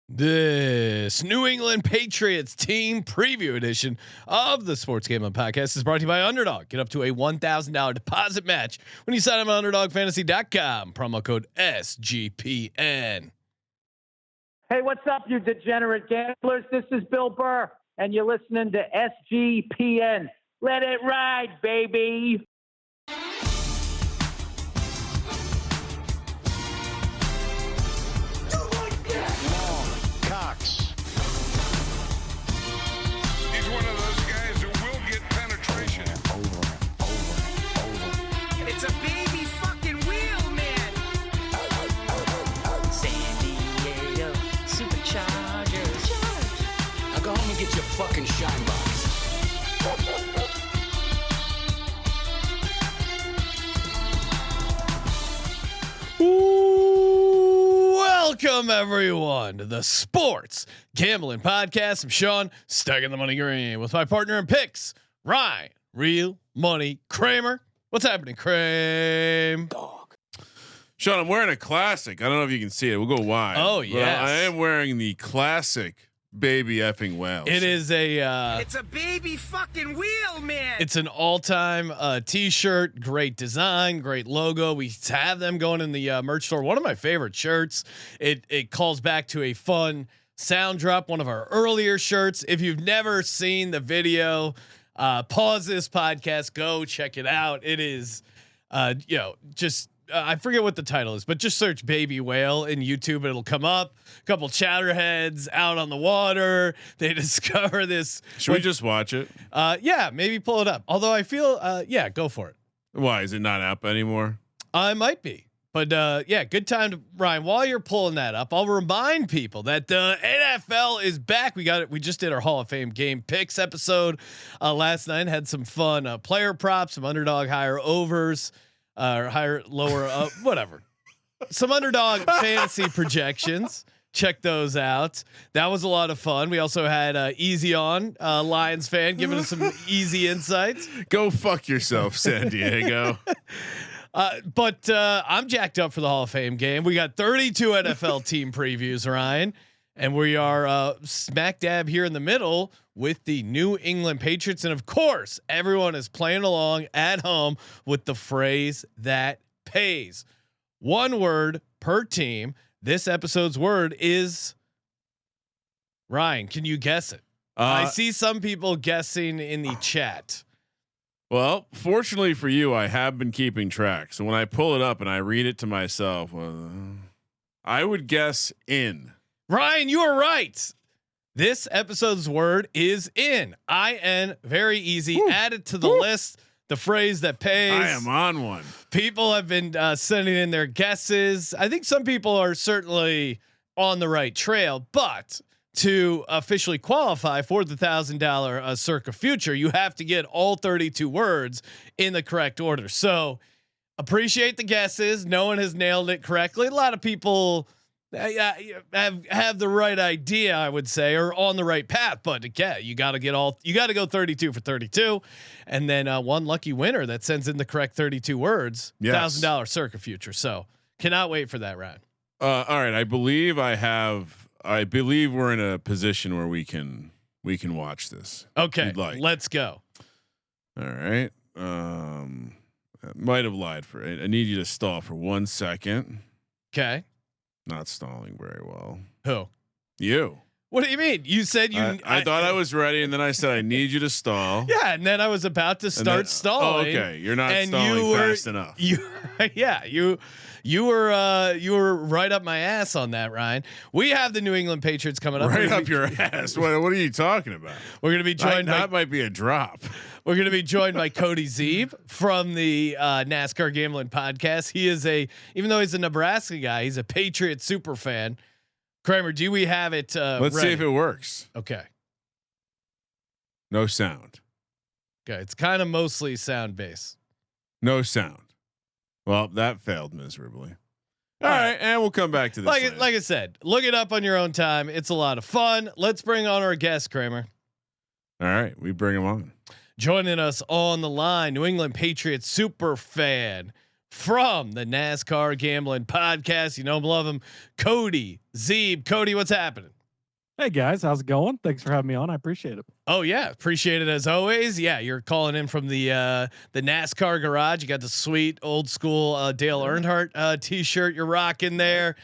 This New England Patriots team preview edition of the Sports Gambling Podcast is brought to you by Underdog. Get up to a $1,000 deposit match when you sign up on UnderdogFantasy.com. Promo code SGPN. Hey, what's up, you degenerate gamblers? This is Bill Burr, and you're listening to SGPN. Let it ride, baby. It's a baby fucking wheel, man. San Diego Superchargers. Now go home and get your fucking shine box. Welcome everyone to the Sports Gambling Podcast. I'm Sean, stacking the money green with my partner in picks, Ryan, Real Money Kramer. What's happening, Kramer? Dog. Sean, I'm wearing a classic. I don't know if you can see it. We'll go wide. Oh yes, I am wearing the classic baby effing whales. it is a. It's a baby fucking wheel, man. It's an all-time T-shirt. Great design, great logo. We have them going in the merch store. One of my favorite shirts. It calls back to a fun sound drop. One of our earlier shirts. If you've never seen the video, pause this podcast. Go check it out. It is, just. I forget what the title is, but just search "baby whale" in YouTube. It'll come up. A couple chatterheads out on the water. They discover this. Should we just watch it? Yeah, maybe pull it up. Although I feel, yeah, go for it. Why is it not up anymore? I might be, but yeah, good time to Ryan. While you're pulling that up, I'll remind people that the NFL is back. We got it. We just did our Hall of Fame game picks episode last night. Had some fun player props, some underdog higher overs. Or higher, lower, whatever. Some underdog fantasy projections. Check those out. That was a lot of fun. We also had Easy On Lions fan giving us some easy insights. Go fuck yourself, San Diego. But I'm jacked up for the Hall of Fame game. We got 32 NFL team previews, Ryan, and we are smack dab here in the middle with the New England Patriots. And of course, everyone is playing along at home with the phrase that pays. One word per team. This episode's word is, Ryan, can you guess it? I see some people guessing in the chat. Well, fortunately for you, I have been keeping track. So when I pull it up and I read it to myself, I would guess in. Ryan, you are right. This episode's word is in. IN. Very easy. Woo. Add it to the list. The phrase that pays. I am on one. People have been sending in their guesses. I think some people are certainly on the right trail, but to officially qualify for the $1,000 Circa Future, you have to get all 32 words in the correct order. So appreciate the guesses. No one has nailed it correctly. A lot of people have the right idea, I would say, or on the right path. But again, you got to go 32 for 32, and then one lucky winner that sends in the correct 32 words, $1,000 Circa Future. So cannot wait for that, Ryan. All right, I believe we're in a position where we can watch this. Okay, let's go. All right. Might have lied for it. I need you to stall for 1 second. Okay. Not stalling very well. Who? You. What do you mean? You said you. I thought I was ready, and then I said I need you to stall. Yeah, and then I was about to start stalling. Oh, okay, you're not stalling fast enough. You were right up my ass on that, Ryan. We have the New England Patriots coming up. Right up your ass. What are you talking about? We're going to be joined. That might be a drop. We're going to be joined by Cody Zeeb from the NASCAR Gambling Podcast. He is even though he's a Nebraska guy, he's a Patriots super fan. Kramer, do we have it? Let's see if it works. Okay. No sound. Okay, it's kind of mostly sound based. No sound. Well, that failed miserably. All right, and we'll come back to this. Like I said, look it up on your own time. It's a lot of fun. Let's bring on our guest, Kramer. All right, we bring him on. Joining us on the line, New England Patriots super fan from the NASCAR Gambling Podcast. You know him, love him, Cody Zeeb. Cody, what's happening? Hey guys, how's it going? Thanks for having me on. I appreciate it. Oh yeah, appreciate it as always. Yeah, you're calling in from the NASCAR garage. You got the sweet old school Dale Earnhardt t-shirt you're rocking there.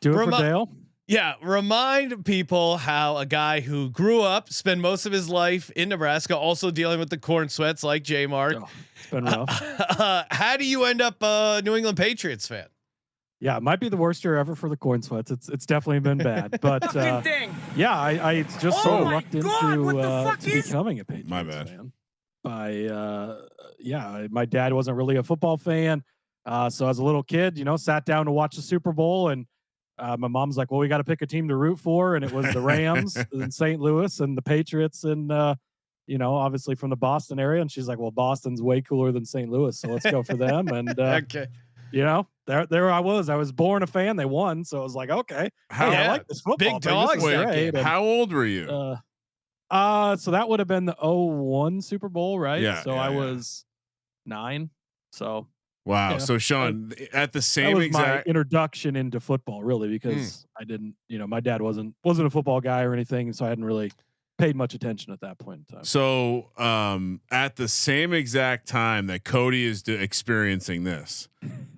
Do it for Dale. Yeah, remind people how a guy who grew up, spent most of his life in Nebraska, also dealing with the corn sweats like J Mark. Oh, it's been rough. How do you end up a New England Patriots fan? Yeah, it might be the worst year ever for the corn sweats. It's definitely been bad, but yeah, I just sort of lucked into to becoming a Patriots fan. My dad wasn't really a football fan, so as a little kid, sat down to watch the Super Bowl, and my mom's like, "Well, we got to pick a team to root for," and it was the Rams in St. Louis and the Patriots, and obviously from the Boston area, and she's like, "Well, Boston's way cooler than St. Louis, so let's go for them." And okay. There I was born a fan. They won, so I was like, okay, I like this football. Big dogs. How old were you? So that would have been the 2001 Super Bowl, right? Yeah. So I was 9. So wow. Yeah. So Sean, at the that same was exact my introduction into football, really, because I didn't, my dad wasn't a football guy or anything, so I hadn't really paid much attention at that point in time. So at the same exact time that Cody is experiencing this,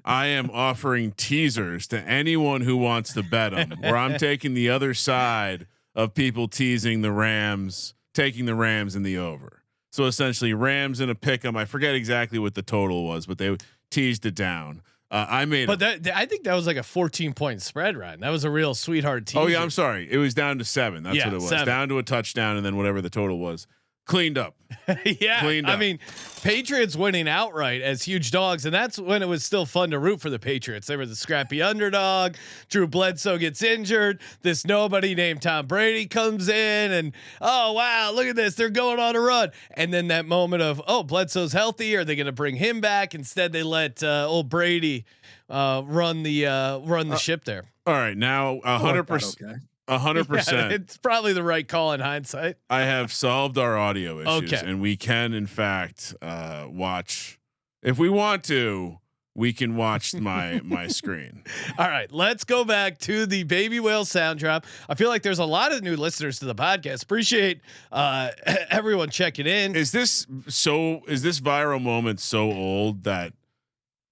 I am offering teasers to anyone who wants to bet them, where I'm taking the other side of people teasing the Rams, taking the Rams in the over. So essentially Rams in a pick 'em. I forget exactly what the total was, but they teased it down. I think that was like a 14-point spread, Ryan. That was a real sweetheart team. Oh yeah, I'm sorry. It was down to 7. That's what it was. 7. Down to a touchdown, and then whatever the total was. Cleaned up. Yeah. Cleaned up. I mean, Patriots winning outright as huge dogs. And that's when it was still fun to root for the Patriots. They were the scrappy underdog. Drew Bledsoe gets injured. This nobody named Tom Brady comes in and, oh, wow, look at this. They're going on a run. And then that moment of, oh, Bledsoe's healthy. Are they going to bring him back? Instead, they let old Brady run the ship there. All right. Now 100%. 100%. It's probably the right call in hindsight. I have solved our audio issues, okay, and we can, in fact, watch. If we want to, we can watch my screen. All right, let's go back to the Baby Whale sound drop. I feel like there's a lot of new listeners to the podcast. Appreciate everyone checking in. Is this viral moment so old that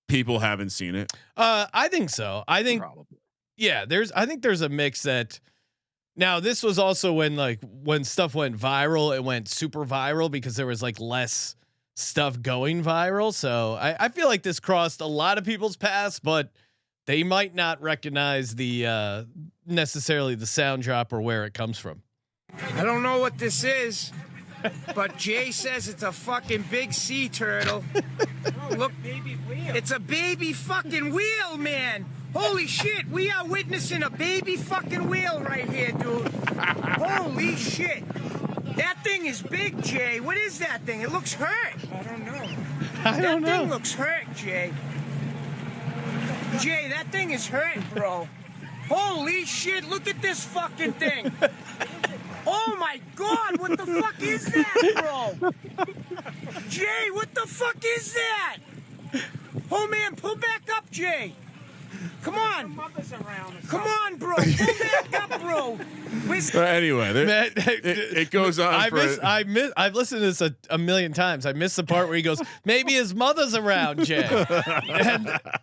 people haven't seen it? I think so. I think probably. Yeah, I think there's a mix that. Now this was also when stuff went viral, it went super viral because there was like less stuff going viral. So I feel like this crossed a lot of people's paths, but they might not recognize the necessarily the sound drop or where it comes from. I don't know what this is, but Jay says it's a fucking big sea turtle. Look, it's a baby fucking whale, man. Holy shit, we are witnessing a baby fucking whale right here, dude. Holy shit. That thing is big, Jay. What is that thing? It looks hurt. I don't know. That thing looks hurt, Jay. Jay, that thing is hurt, bro. Holy shit, look at this fucking thing. Oh my God, what the fuck is that, bro? Jay, what the fuck is that? Oh man, pull back up, Jay. Come on. Come on, bro. Pull back up, bro. Anyway, it goes on. I've listened to this a million times. I missed the part where he goes, maybe his mother's around, Jay.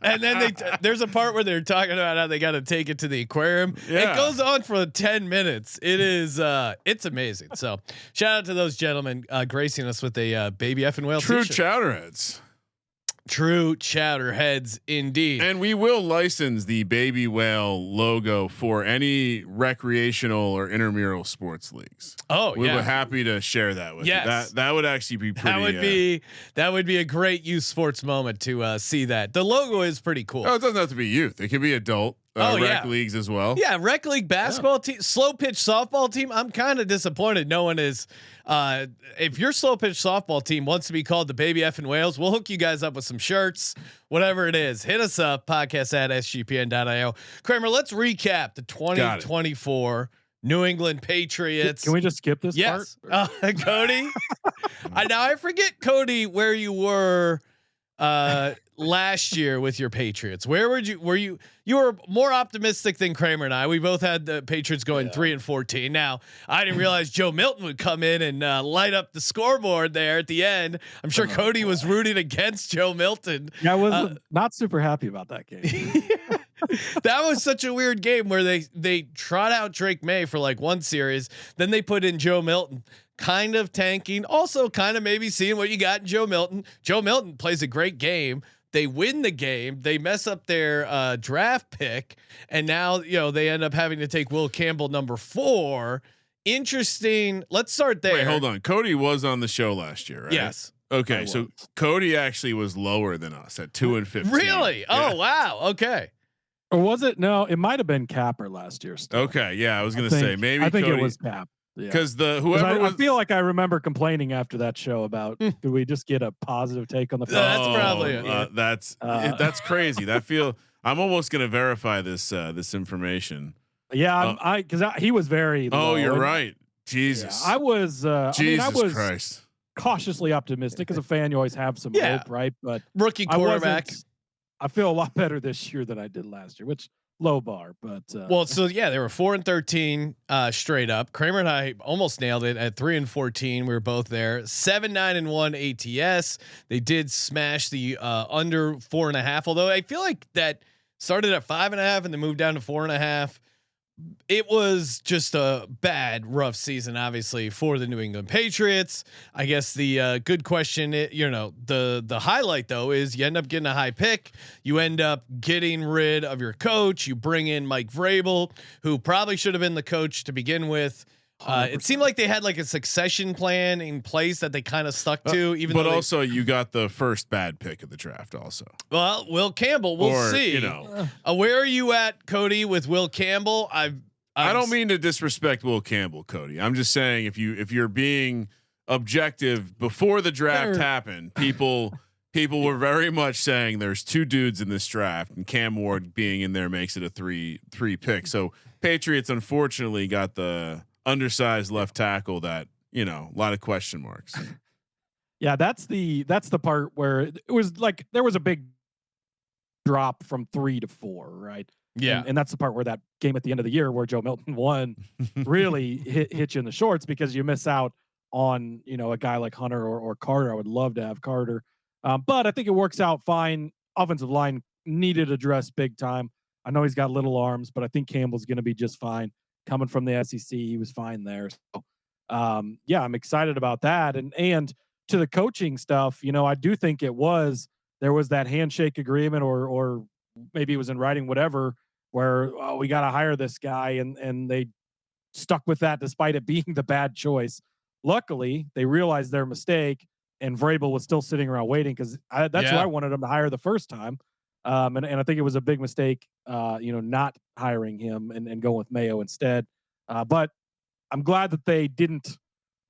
and then there's a part where they're talking about how they got to take it to the aquarium. Yeah. It goes on for 10 minutes. It is, it's amazing. So shout out to those gentlemen gracing us with a baby effing whale. True t-shirt. Chowderheads. True chowderheads indeed. And we will license the Baby Whale logo for any recreational or intramural sports leagues. Oh, we were happy to share that with you. That would actually be pretty. That would be a great youth sports moment to see that. The logo is pretty cool. Oh, it doesn't have to be youth. It could be adult. Rec leagues as well. Yeah, rec league basketball team, slow pitch softball team. I'm kind of disappointed no one is. If your slow pitch softball team wants to be called the Baby Effing Whales, we'll hook you guys up with some shirts, whatever it is. Hit us up, podcast@sgpn.io. Kramer, let's recap the 2024 New England Patriots. Can we just skip this part? Cody. Now I forget, Cody, where you were last year with your Patriots? Where were you were more optimistic than Kramer and I. We both had the Patriots going 3-14. Now, I didn't realize Joe Milton would come in and light up the scoreboard there at the end. I'm sure Cody was rooting against Joe Milton. Yeah, I was not super happy about that game. That was such a weird game where they trot out Drake May for like one series, then they put in Joe Milton, kind of tanking, also kind of maybe seeing what you got in Joe Milton. Joe Milton plays a great game. They win the game. They mess up their draft pick, and now they end up having to take Will Campbell number 4. Interesting. Let's start there. Wait, hold on. Cody was on the show last year, right? Yes. Okay, so Cody actually was lower than us at 2-15. Really? Yeah. Oh wow. Okay. Or was it? No, it might have been Capper last year. Still. Okay, yeah, I was gonna say maybe. I think Cody, it was Cap. Because I feel like I remember complaining after that show about could we just get a positive take on the that's probably it. That's crazy. I'm almost gonna verify this information. Yeah, because he was very. Oh, you're right. Jesus, yeah, I was. Jesus I was Christ. Cautiously optimistic. As a fan, you always have some hope, right? But rookie quarterback. I feel a lot better this year than I did last year, which low bar, but they were 4-13 straight up. Kramer and I almost nailed it at 3-14. We were both there. 7-9-1 ATS. They did smash the under 4.5. Although I feel like that started at 5.5 and then moved down to 4.5. It was just a bad, rough season, obviously, for the New England Patriots. I guess the good question, the highlight though is you end up getting a high pick. You end up getting rid of your coach. You bring in Mike Vrabel, who probably should have been the coach to begin with. It seemed like they had like a succession plan in place that they kind of stuck to. But also you got the first bad pick of the draft. Also, well, Will Campbell. We'll see. Where are you at, Cody, with Will Campbell? I don't mean to disrespect Will Campbell, Cody. I'm just saying if you're being objective, before the draft happened, people were very much saying there's 2 dudes in this draft, and Cam Ward being in there makes it a 3 pick. So Patriots unfortunately got the undersized left tackle that a lot of question marks. Yeah, that's the part where it was like there was a big drop from 3 to 4, right? Yeah, and that's the part where that game at the end of the year where Joe Milton won really hit you in the shorts, because you miss out on a guy like Hunter or Carter. I would love to have Carter, but I think it works out fine. Offensive line needed address big time. I know he's got little arms, but I think Campbell's going to be just fine. Coming from the SEC, he was fine there. So, I'm excited about that. And to the coaching stuff, I do think there was that handshake agreement, or maybe it was in writing, whatever, where we got to hire this guy, and they stuck with that despite it being the bad choice. Luckily, they realized their mistake, and Vrabel was still sitting around waiting, because that's who I wanted him to hire the first time. And I think it was a big mistake, not hiring him and going with Mayo instead. But I'm glad that they didn't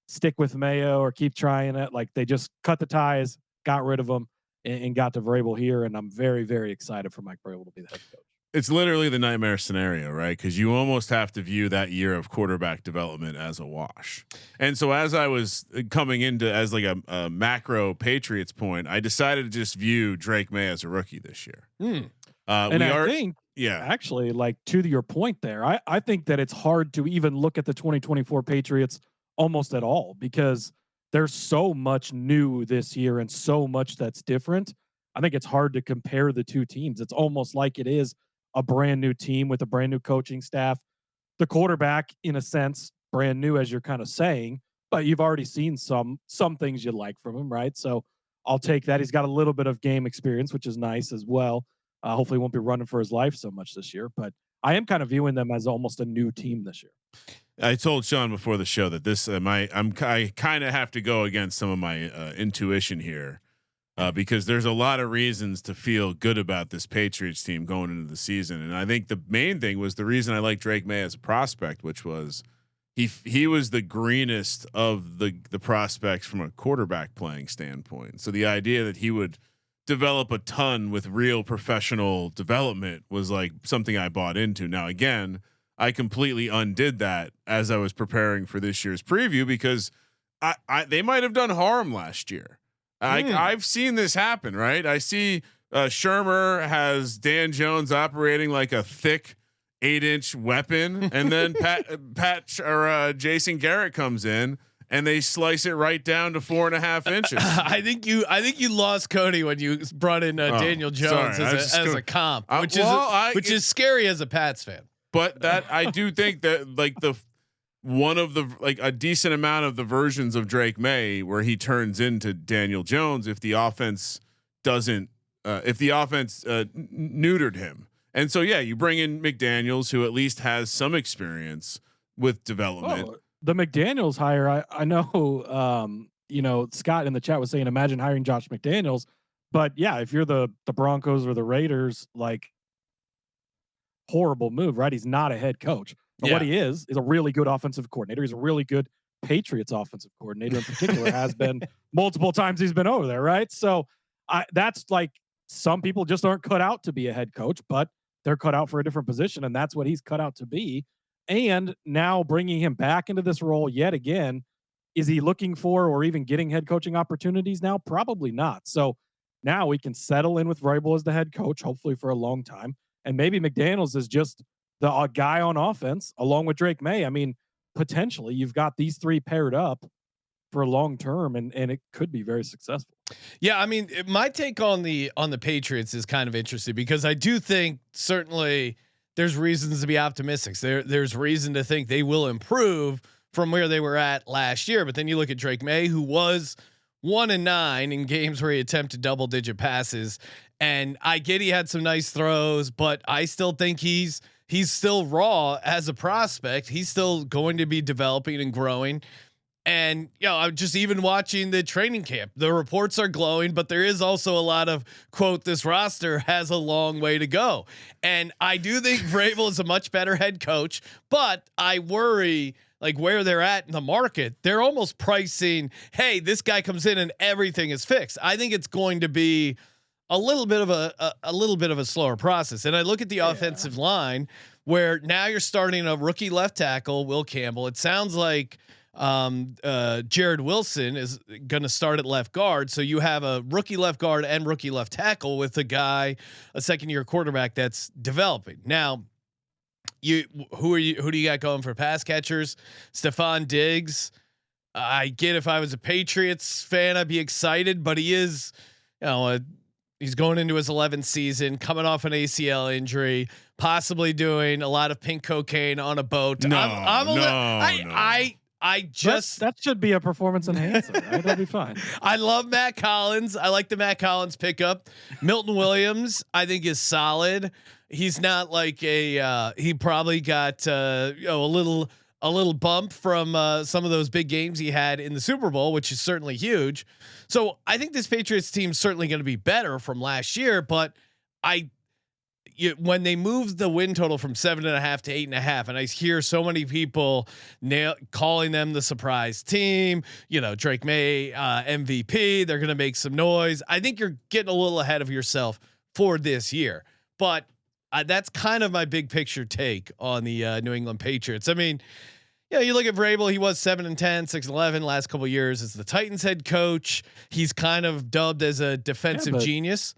stick with Mayo or keep trying it. Like, they just cut the ties, got rid of him, and got to Vrabel here. And I'm very, very excited for Mike Vrabel to be the head coach. It's literally the nightmare scenario, right? Because you almost have to view that year of quarterback development as a wash. And so as I was coming into as like a macro Patriots point, I decided to just view Drake May as a rookie this year. I think, actually, like, to your point there, I think that it's hard to even look at the 2024 Patriots almost at all, because there's so much new this year and so much that's different. I think it's hard to compare the two teams. It's almost like it is a brand new team with a brand new coaching staff. The quarterback, in a sense, brand new, as you're kind of saying, but you've already seen some things you like from him, right? So I'll take that. He's got a little bit of game experience, which is nice as well. Hopefully, he won't be running for his life so much this year, but I am kind of viewing them as almost a new team this year. I told Sean before the show that this I kind of have to go against some of my intuition here. Because there's a lot of reasons to feel good about this Patriots team going into the season. And I think the main thing was the reason I like Drake May as a prospect, which was he was the greenest of the prospects from a quarterback playing standpoint. So the idea that he would develop a ton with real professional development was like something I bought into. Now, again, I completely undid that as I was preparing for this year's preview, because they might have done harm last year. I've seen this happen, right? I see Shermer has Dan Jones operating like a thick 8-inch weapon, and then Jason Garrett comes in and they slice it right down to 4.5 inches. I think you lost Cody when you brought in Daniel Jones as a comp, which is scary as a Pats fan. But that I do think that like a decent amount of the versions of Drake May where he turns into Daniel Jones if the offense neutered him. And so yeah, you bring in McDaniels, who at least has some experience with development. Oh, the McDaniels hire, I know, Scott in the chat was saying, imagine hiring Josh McDaniels. But yeah, if you're the Broncos or the Raiders, like, horrible move, right? He's not a head coach. But what he is a really good offensive coordinator. He's a really good Patriots offensive coordinator in particular, has been multiple times he's been over there, right? So that's like, some people just aren't cut out to be a head coach, but they're cut out for a different position, and that's what he's cut out to be. And now bringing him back into this role yet again, is he looking for or even getting head coaching opportunities now? Probably not. So now we can settle in with Vrabel as the head coach, hopefully for a long time. And maybe McDaniels is just the guy on offense along with Drake May. I mean, potentially you've got these three paired up for long term, and it could be very successful. Yeah, I mean, my take on the Patriots is kind of interesting because I do think certainly there's reasons to be optimistic. There's reason to think they will improve from where they were at last year. But then you look at Drake May, who was 1-9 in games where he attempted double-digit passes, and I get he had some nice throws, but I still think he's still raw as a prospect. He's still going to be developing and growing. And I'm just even watching the training camp. The reports are glowing, but there is also a lot of quote, this roster has a long way to go. And I do think Vrabel is a much better head coach, but I worry like where they're at in the market. They're almost pricing, hey, this guy comes in and everything is fixed. I think it's going to be a little bit of a slower process. And I look at the offensive line where now you're starting a rookie left tackle, Will Campbell. It sounds like Jared Wilson is going to start at left guard. So you have a rookie left guard and rookie left tackle with a second-year quarterback that's developing. Now, who do you got going for pass catchers? Stephon Diggs. I get if I was a Patriots fan, I'd be excited, but he is, he's going into his 11th season, coming off an ACL injury, possibly doing a lot of pink cocaine on a boat. That should be a performance enhancer, right? That'll be fine. I love Matt Collins. I like the Matt Collins pickup. Milton Williams, I think, is solid. He's not like he probably got a little bump from some of those big games he had in the Super Bowl, which is certainly huge. So I think this Patriots team is certainly going to be better from last year, but when they moved the win total from 7.5 to 8.5, and I hear so many people calling them the surprise team, Drake May, MVP, they're going to make some noise. I think you're getting a little ahead of yourself for this year, but that's kind of my big picture take on the New England Patriots. I mean, you look at Vrabel, he was 7-10, 6-11 last couple of years as the Titans head coach. He's kind of dubbed as a defensive genius.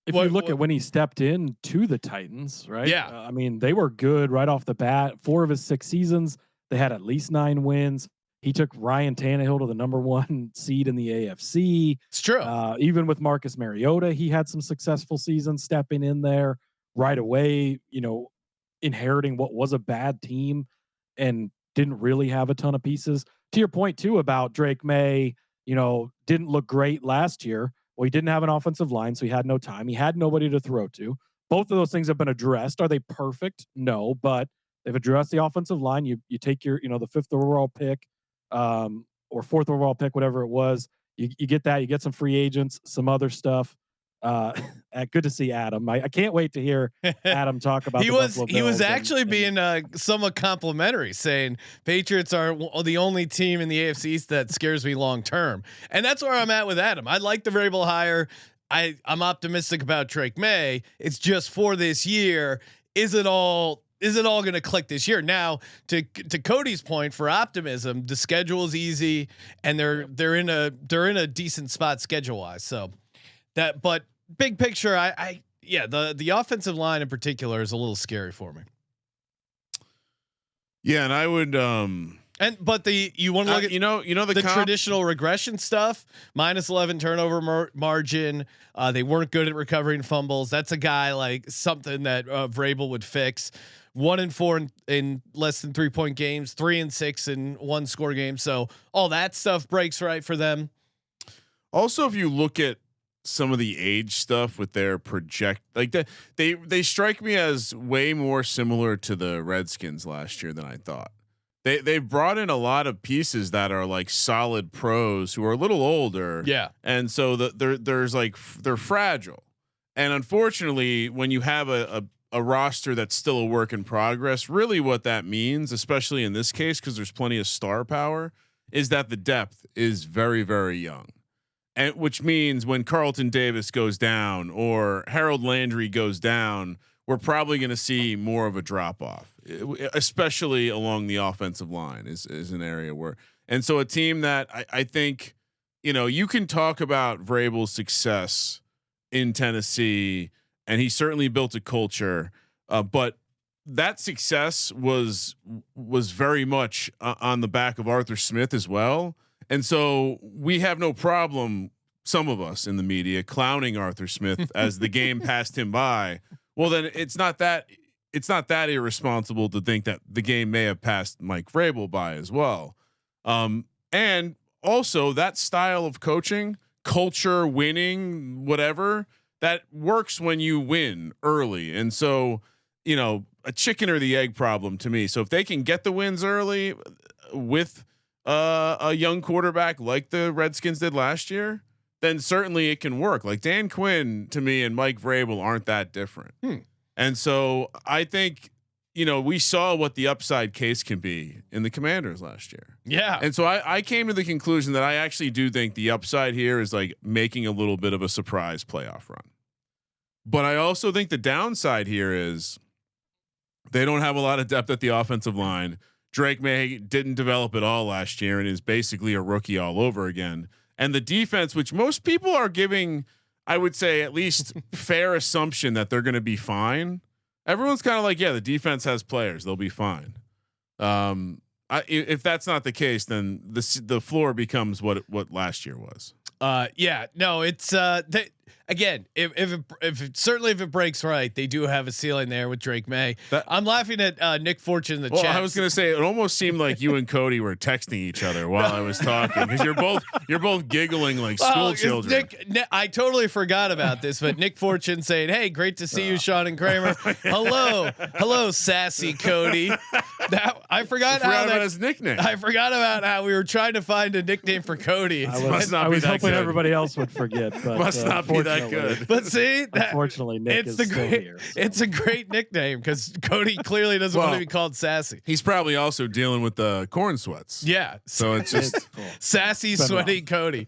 If you look at when he stepped in to the Titans, right? Yeah. I mean, they were good right off the bat. 4 of his 6 seasons, they had at least 9 wins. He took Ryan Tannehill to the #1 seed in the AFC. It's true. Even with Marcus Mariota, he had some successful seasons stepping in there right away, inheriting what was a bad team and didn't really have a ton of pieces. To your point too about Drake May, didn't look great last year. Well, he didn't have an offensive line, so he had no time. He had nobody to throw to. Both of those things have been addressed. Are they perfect? No, but they've addressed the offensive line. You take your, the 5th overall pick, or 4th overall pick, whatever it was. You get that. You get some free agents, some other stuff. Good to see Adam. I can't wait to hear Adam talk about. He was actually being somewhat complimentary, saying Patriots are the only team in the AFC East that scares me long term, and that's where I'm at with Adam. I like the Vrabel hire. I'm optimistic about Drake May. It's just for this year. Is it all isn't all going to click this year. Now, to Cody's point, for optimism, the schedule is easy, and they're in a decent spot schedule wise. So that, but big picture, the offensive line in particular is a little scary for me. Yeah, and I would but you want to look at the traditional regression stuff, minus 11 turnover margin. They weren't good at recovering fumbles. That's a guy like something that Vrabel would fix. 1-4 in less than 3-point games, 3-6 in 1-score games. So all that stuff breaks right for them. Also, if you look at some of the age stuff with their project, like they strike me as way more similar to the Redskins last year than I thought. They've brought in a lot of pieces that are like solid pros who are a little older. Yeah. And so they're fragile. And unfortunately, when you have a roster that's still a work in progress, really what that means, especially in this case, because there's plenty of star power, is that the depth is very, very young. And which means when Carlton Davis goes down or Harold Landry goes down, we're probably going to see more of a drop off, especially along the offensive line is an area where, and so a team that I think, you can talk about Vrabel's success in Tennessee, and he certainly built a culture, but that success was very much on the back of Arthur Smith as well. And so we have no problem, some of us in the media, clowning Arthur Smith as the game passed him by. Well, then it's not that irresponsible to think that the game may have passed Mike Vrabel by as well. And also that style of coaching, culture, winning, whatever, that works when you win early. And so, a chicken or the egg problem to me. So if they can get the wins early with a young quarterback like the Redskins did last year, then certainly it can work. Like Dan Quinn to me and Mike Vrabel aren't that different. And so I think, we saw what the upside case can be in the Commanders last year. Yeah. And so I came to the conclusion that I actually do think the upside here is like making a little bit of a surprise playoff run. But I also think the downside here is they don't have a lot of depth at the offensive line. Drake May didn't develop at all last year and is basically a rookie all over again. And the defense, which most people are giving, I would say at least fair assumption that they're going to be fine. Everyone's kind of like, yeah, the defense has players; they'll be fine. If that's not the case, then the floor becomes what last year was. Yeah, no, it's again, if it breaks right, they do have a ceiling there with Drake May. I'm laughing at Nick Fortune in the chat. I was going to say it almost seemed like you and Cody were texting each other while I was talking because you're both giggling like school children. Nick, I totally forgot about this, but Nick Fortune saying, "Hey, great to see you, Sean and Kramer. Hello, sassy Cody." I forgot about his nickname. I forgot about how we were trying to find a nickname for Cody. I was hoping everybody else would forget, but must not be that good. But see, unfortunately, Nick is still here. So. It's a great nickname because Cody clearly doesn't want to be called sassy. He's probably also dealing with the corn sweats. Yeah, so it's just sassy, sweaty Cody.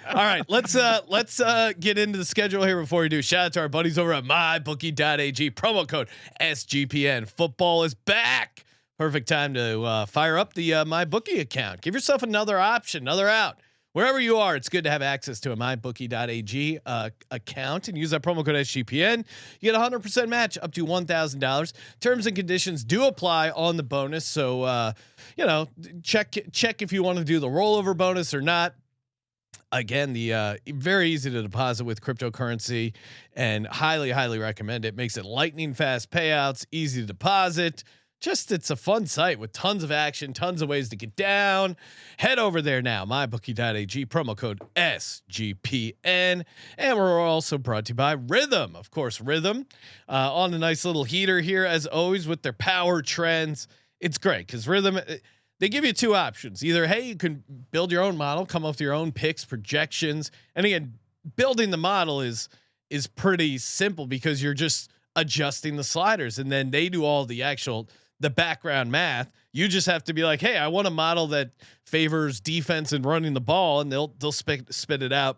All right, let's get into the schedule here before we do. Shout out to our buddies over at mybookie.ag. Promo code SGPN. Football is back. Perfect time to fire up the MyBookie account. Give yourself another option, another out. Wherever you are, it's good to have access to a mybookie.ag account and use that promo code SGPN. You get a 100% match up to $1,000. Terms and conditions do apply on the bonus. So, check if you want to do the rollover bonus or not. Again, the very easy to deposit with cryptocurrency and highly, highly recommend it. Makes it lightning fast payouts, easy to deposit. It's a fun site with tons of action, tons of ways to get down. Head over there now, mybookie.ag, promo code SGPN. And we're also brought to you by Rhythm. Of course, Rhythm on a nice little heater here, as always, with their power trends. It's great because Rhythm, they give you two options. Either, hey, you can build your own model, come up with your own picks, projections. And again, building the model is pretty simple because you're just adjusting the sliders. And then they do all the background math. You just have to be like, hey, I want a model that favors defense and running the ball, and they'll spit it out.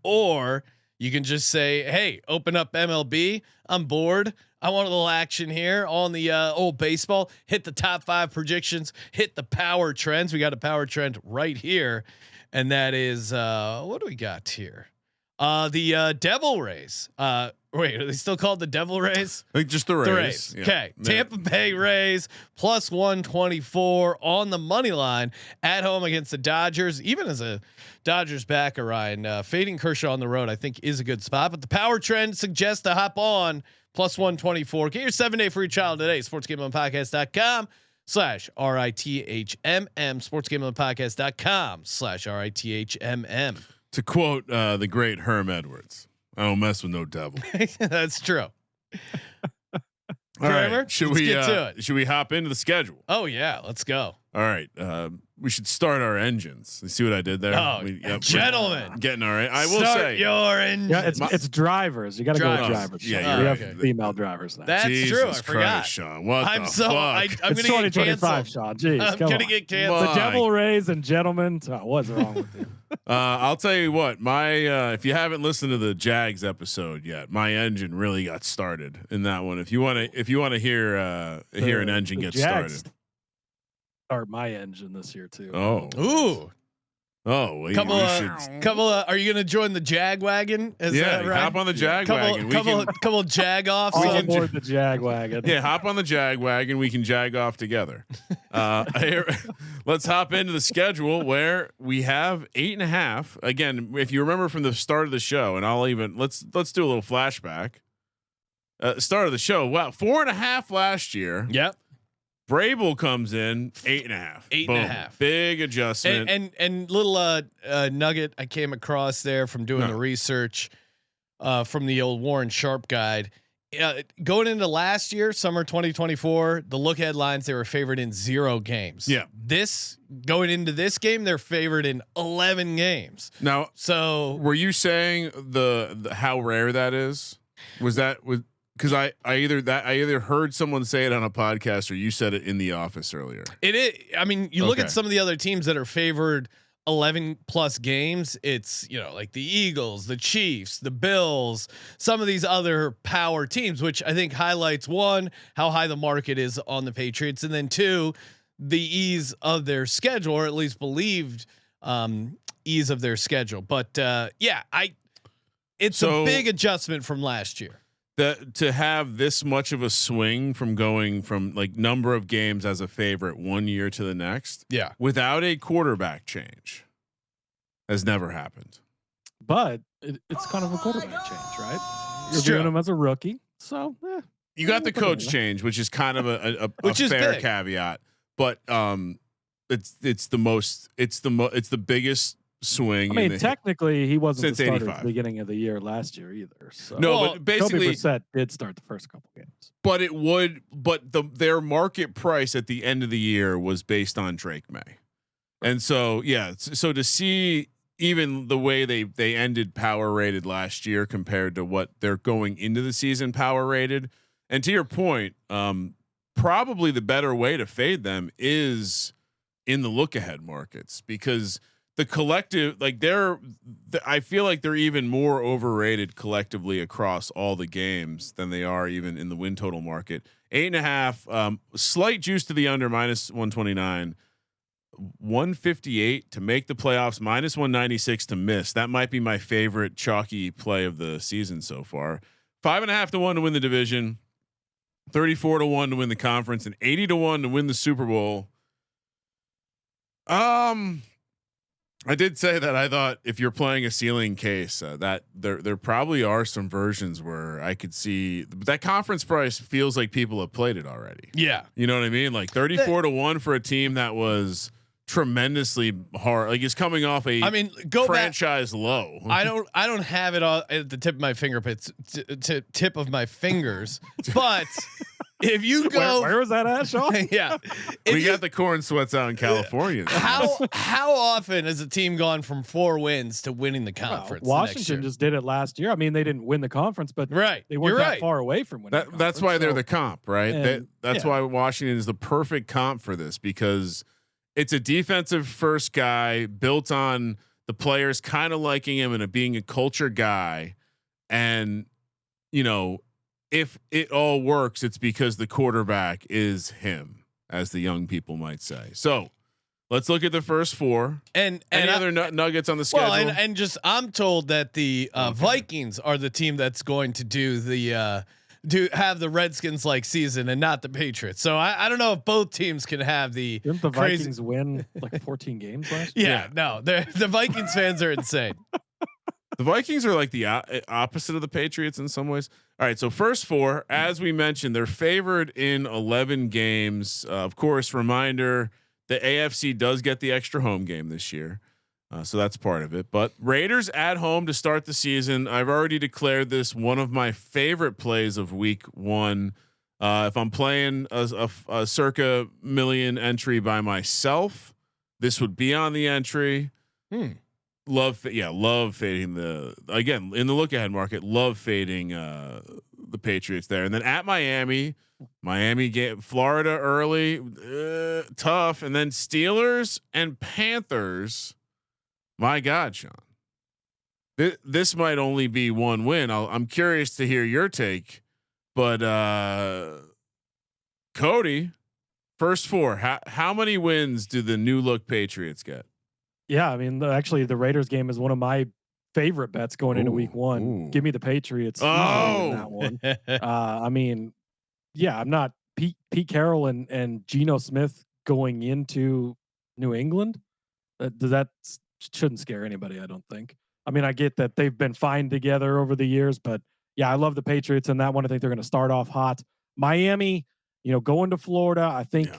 Or You can just say, "Hey, open up MLB. I'm bored. I want a little action here on the old baseball. Hit the top 5 predictions. Hit the power trends. We got a power trend right here, and that is what do we got here? The Devil Rays. Wait, are they still called the Devil Rays? Like just the Rays. The Rays. Yeah. Okay. Tampa Bay Rays plus 124 on the money line at home against the Dodgers. Even as a Dodgers backer, Ryan, fading Kershaw on the road, I think is a good spot. But the power trend suggests to hop on plus 124. Get your 7-day free trial today. sportsgamblingpodcast.com/RITHMM. sportsgamblingpodcast.com/RITHMM. To quote the great Herm Edwards, "I don't mess with no devil." That's true. All Kramer, right, should let's we get to it. should we hop into the schedule? Oh yeah, let's go. All right, we should start our engines. You see what I did there? Oh, gentlemen, getting all right. I will start say, your engine. Yeah, it's drivers. You got to go with Drivers. drivers. Yeah, Yeah, you're we right. have female drivers now. That's Jesus true. I forgot. Christ, Sean. What I'm the so fuck? I'm It's gonna get 2025, canceled. Sean. Jeez, I'm come gonna on. get canceled. The Why? Devil Rays and gentlemen. What's wrong with you? I'll tell you what. My if you haven't listened to the Jags episode yet, my engine really got started in that one. If you want to hear an engine get Jags started. Start my engine this year too. Ooh, well, couple we of, should. couple of. Are you gonna join the Jag wagon? Is Yeah, that right? hop on the Jag wagon. We Couple Jag offs. All can aboard the Jag wagon. Yeah, hop on the Jag wagon. We can jag off together. Let's hop into the schedule where we have 8.5. Again, if you remember from the start of the show, and let's do a little flashback. Start of the show. Wow, 4.5 last year. Yep. Brable comes in 8.5. 8.5. Big adjustment. And little nugget I came across there from doing the research from the old Warren Sharp guide. Going into last year, summer 2024, the look headlines, they were favored in 0 games. Yeah. Going into this game, they're favored in 11 games. Now, so were you saying the how rare that is? Because I either heard someone say it on a podcast or you said it in the office earlier. it is. I mean, you look at some of the other teams that are favored 11 plus games. It's, like the Eagles, the Chiefs, the Bills, some of these other power teams, which I think highlights 1, how high the market is on the Patriots, and then 2, the ease of their schedule, or at least believed ease of their schedule. But it's a big adjustment from last year. To have this much of a swing from going from like number of games as a favorite one year to the next, without a quarterback change, has never happened. But it's kind of a quarterback change, right? You're doing him as a rookie, so you got the coach change, which is kind of a fair caveat, but it's the biggest swing. I mean, technically, he wasn't the starter 85. at the beginning of the year last year either. So. No, but basically, Kobe Brissett did start the first couple games. But their market price at the end of the year was based on Drake May, and so so to see even the way they ended power rated last year compared to what they're going into the season power rated, and to your point, probably the better way to fade them is in the look ahead markets, because the collective, I feel like they're even more overrated collectively across all the games than they are even in the win total market. 8.5, slight juice to the under, -129, 158 to make the playoffs, -196 to miss. That might be my favorite chalky play of the season so far. 5.5 to 1 to win the division, 34 to 1 to win the conference, and 80 to 1 to win the Super Bowl. I did say that I thought if you're playing a ceiling case, that there probably are some versions where I could see that conference price feels like people have played it already. Yeah, you know what I mean? Like 34 to 1 for a team that was tremendously hard. Like it's coming off franchise low. I don't have it all at the tip of my fingertips, tip of my fingers, but. If you go, where was that at, Sean? Yeah, we got the corn sweats out in California. How often has a team gone from 4 wins to winning the conference? Washington just did it last year. I mean, they didn't win the conference, but they weren't that far away from winning. That's why they're the comp, right? That's why Washington is the perfect comp for this, because it's a defensive first guy built on the players kind of liking him and being a culture guy. And if it all works, it's because the quarterback is him, as the young people might say. So let's look at the first four. And any other nuggets on the schedule? Well, and just I'm told that the Vikings are the team that's going to do have the Redskins like season and not the Patriots. So I don't know if both teams can have the. Didn't the Vikings win like 14 games last year? Yeah, no, the Vikings fans are insane. The Vikings are like the opposite of the Patriots in some ways. All right, so first four, as we mentioned, they're favored in 11 games. Of course, reminder: the AFC does get the extra home game this year, so that's part of it. But Raiders at home to start the season. I've already declared this one of my favorite plays of Week 1. If I'm playing a circa million entry by myself, this would be on the entry. Love fading again in the look ahead market. Love fading the Patriots there, and then at Miami game, Florida early, tough, and then Steelers and Panthers. My God, Sean, this might only be one win. I'm curious to hear your take, but Cody, first four. How many wins do the new look Patriots get? Yeah, I mean, actually, the Raiders game is one of my favorite bets going into Week 1. Give me the Patriots. In that one. I mean, yeah, I'm not Pete Carroll and Geno Smith going into New England. That shouldn't scare anybody, I don't think. I mean, I get that they've been fine together over the years, but yeah, I love the Patriots in that one. I think they're going to start off hot. Miami, going to Florida, I think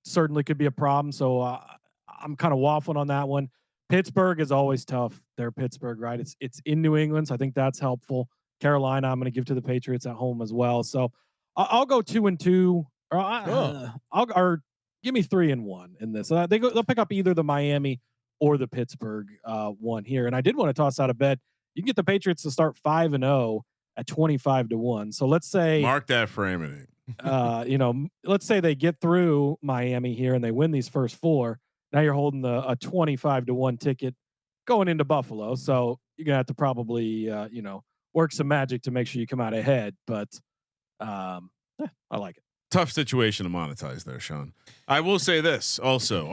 certainly could be a problem. So I'm kind of waffling on that one. Pittsburgh is always tough. They're Pittsburgh, right? It's in New England, so I think that's helpful. Carolina, I'm going to give to the Patriots at home as well. So I'll go 2-2, or give me 3-1 in this. They'll pick up either the Miami or the Pittsburgh one here. And I did want to toss out a bet. You can get the Patriots to start 5-0 at 25-1. So let's say mark that framing. Let's say they get through Miami here and they win these first four. Now you're holding a 25-1 ticket going into Buffalo. So you're gonna have to probably work some magic to make sure you come out ahead. But I like it. Tough situation to monetize there, Sean. I will say this also: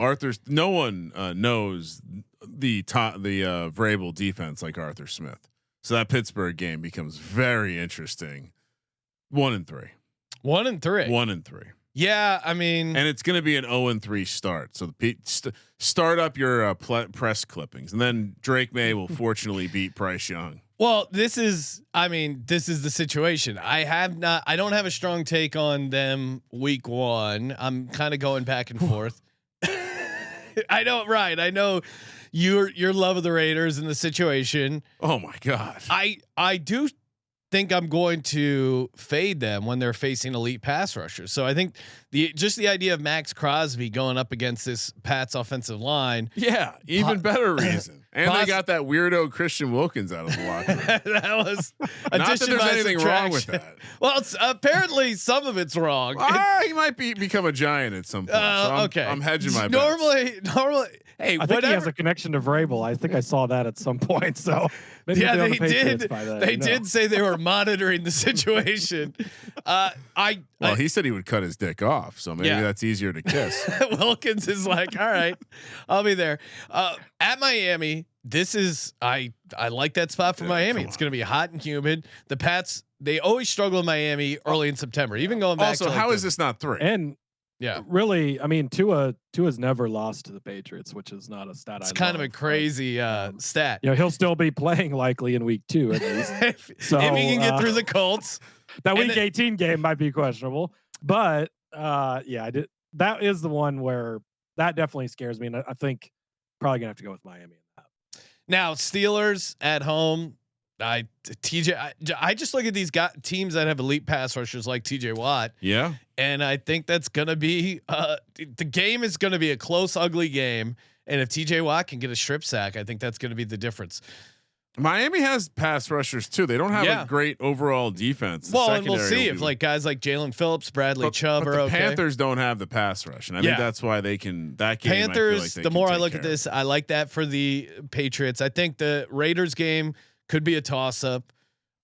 no one knows the Vrabel defense like Arthur Smith. So that Pittsburgh game becomes very interesting. 1-3. 1-3. 1-3. Yeah, I mean, and it's going to be an 0-3 start. So start up your press clippings, and then Drake May will fortunately beat Bryce Young. Well, this is the situation. I don't have a strong take on them Week 1. I'm kind of going back and forth. I know your love of the Raiders in the situation. Oh my God. I do think I'm going to fade them when they're facing elite pass rushers. So I think the idea of Max Crosby going up against this Pats offensive line. Yeah, even better reason. And they got that weirdo Christian Wilkins out of the locker room. That was not that there's anything wrong with that. Well, apparently some of it's wrong. He might become a giant at some point. So okay, I'm hedging my normally. Hey, I think he has a connection to Vrabel. I think I saw that at some point. So maybe they did. They did say they were monitoring the situation. He said he would cut his dick off, so maybe that's easier to kiss. Wilkins is like, all right, I'll be there. At Miami, this is I like that spot for Miami. It's going to be hot and humid. The Pats, they always struggle in Miami early in September, even going back. Also, to how is this not 3? And really, I mean, Tua's never lost to the Patriots, which is not a stat. It's kind of a crazy stat. He'll still be playing likely in Week 2 at least. So if he can get through the Colts, that Week 18 game might be questionable. But that is the one where that definitely scares me, and I think probably gonna have to go with Miami in that. Now Steelers at home. I just look at these teams that have elite pass rushers like TJ Watt. Yeah. And I think that's going to be the game is going to be a close, ugly game. And if TJ Watt can get a strip sack, I think that's going to be the difference. Miami has pass rushers too. They don't have a great overall defense. Well, and we'll see if guys like Jalen Phillips, Bradley Chubb are okay. Panthers don't have the pass rush, and I think that's why they can. That game, Panthers. The more I look at this, I like that for the Patriots. I think the Raiders game could be a toss up.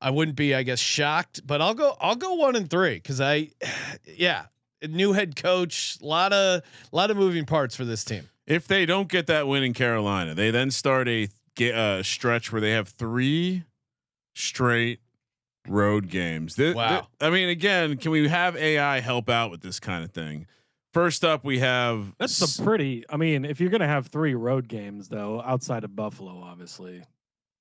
I wouldn't be, I guess, shocked, but I'll go 1-3 because yeah, new head coach, a lot of moving parts for this team. If they don't get that win in Carolina, they then start a stretch where they have 3 straight road games. Wow. I mean, again, can we have AI help out with this kind of thing? First up, we have that's a pretty. I mean, if you're gonna have 3 road games though, outside of Buffalo, obviously,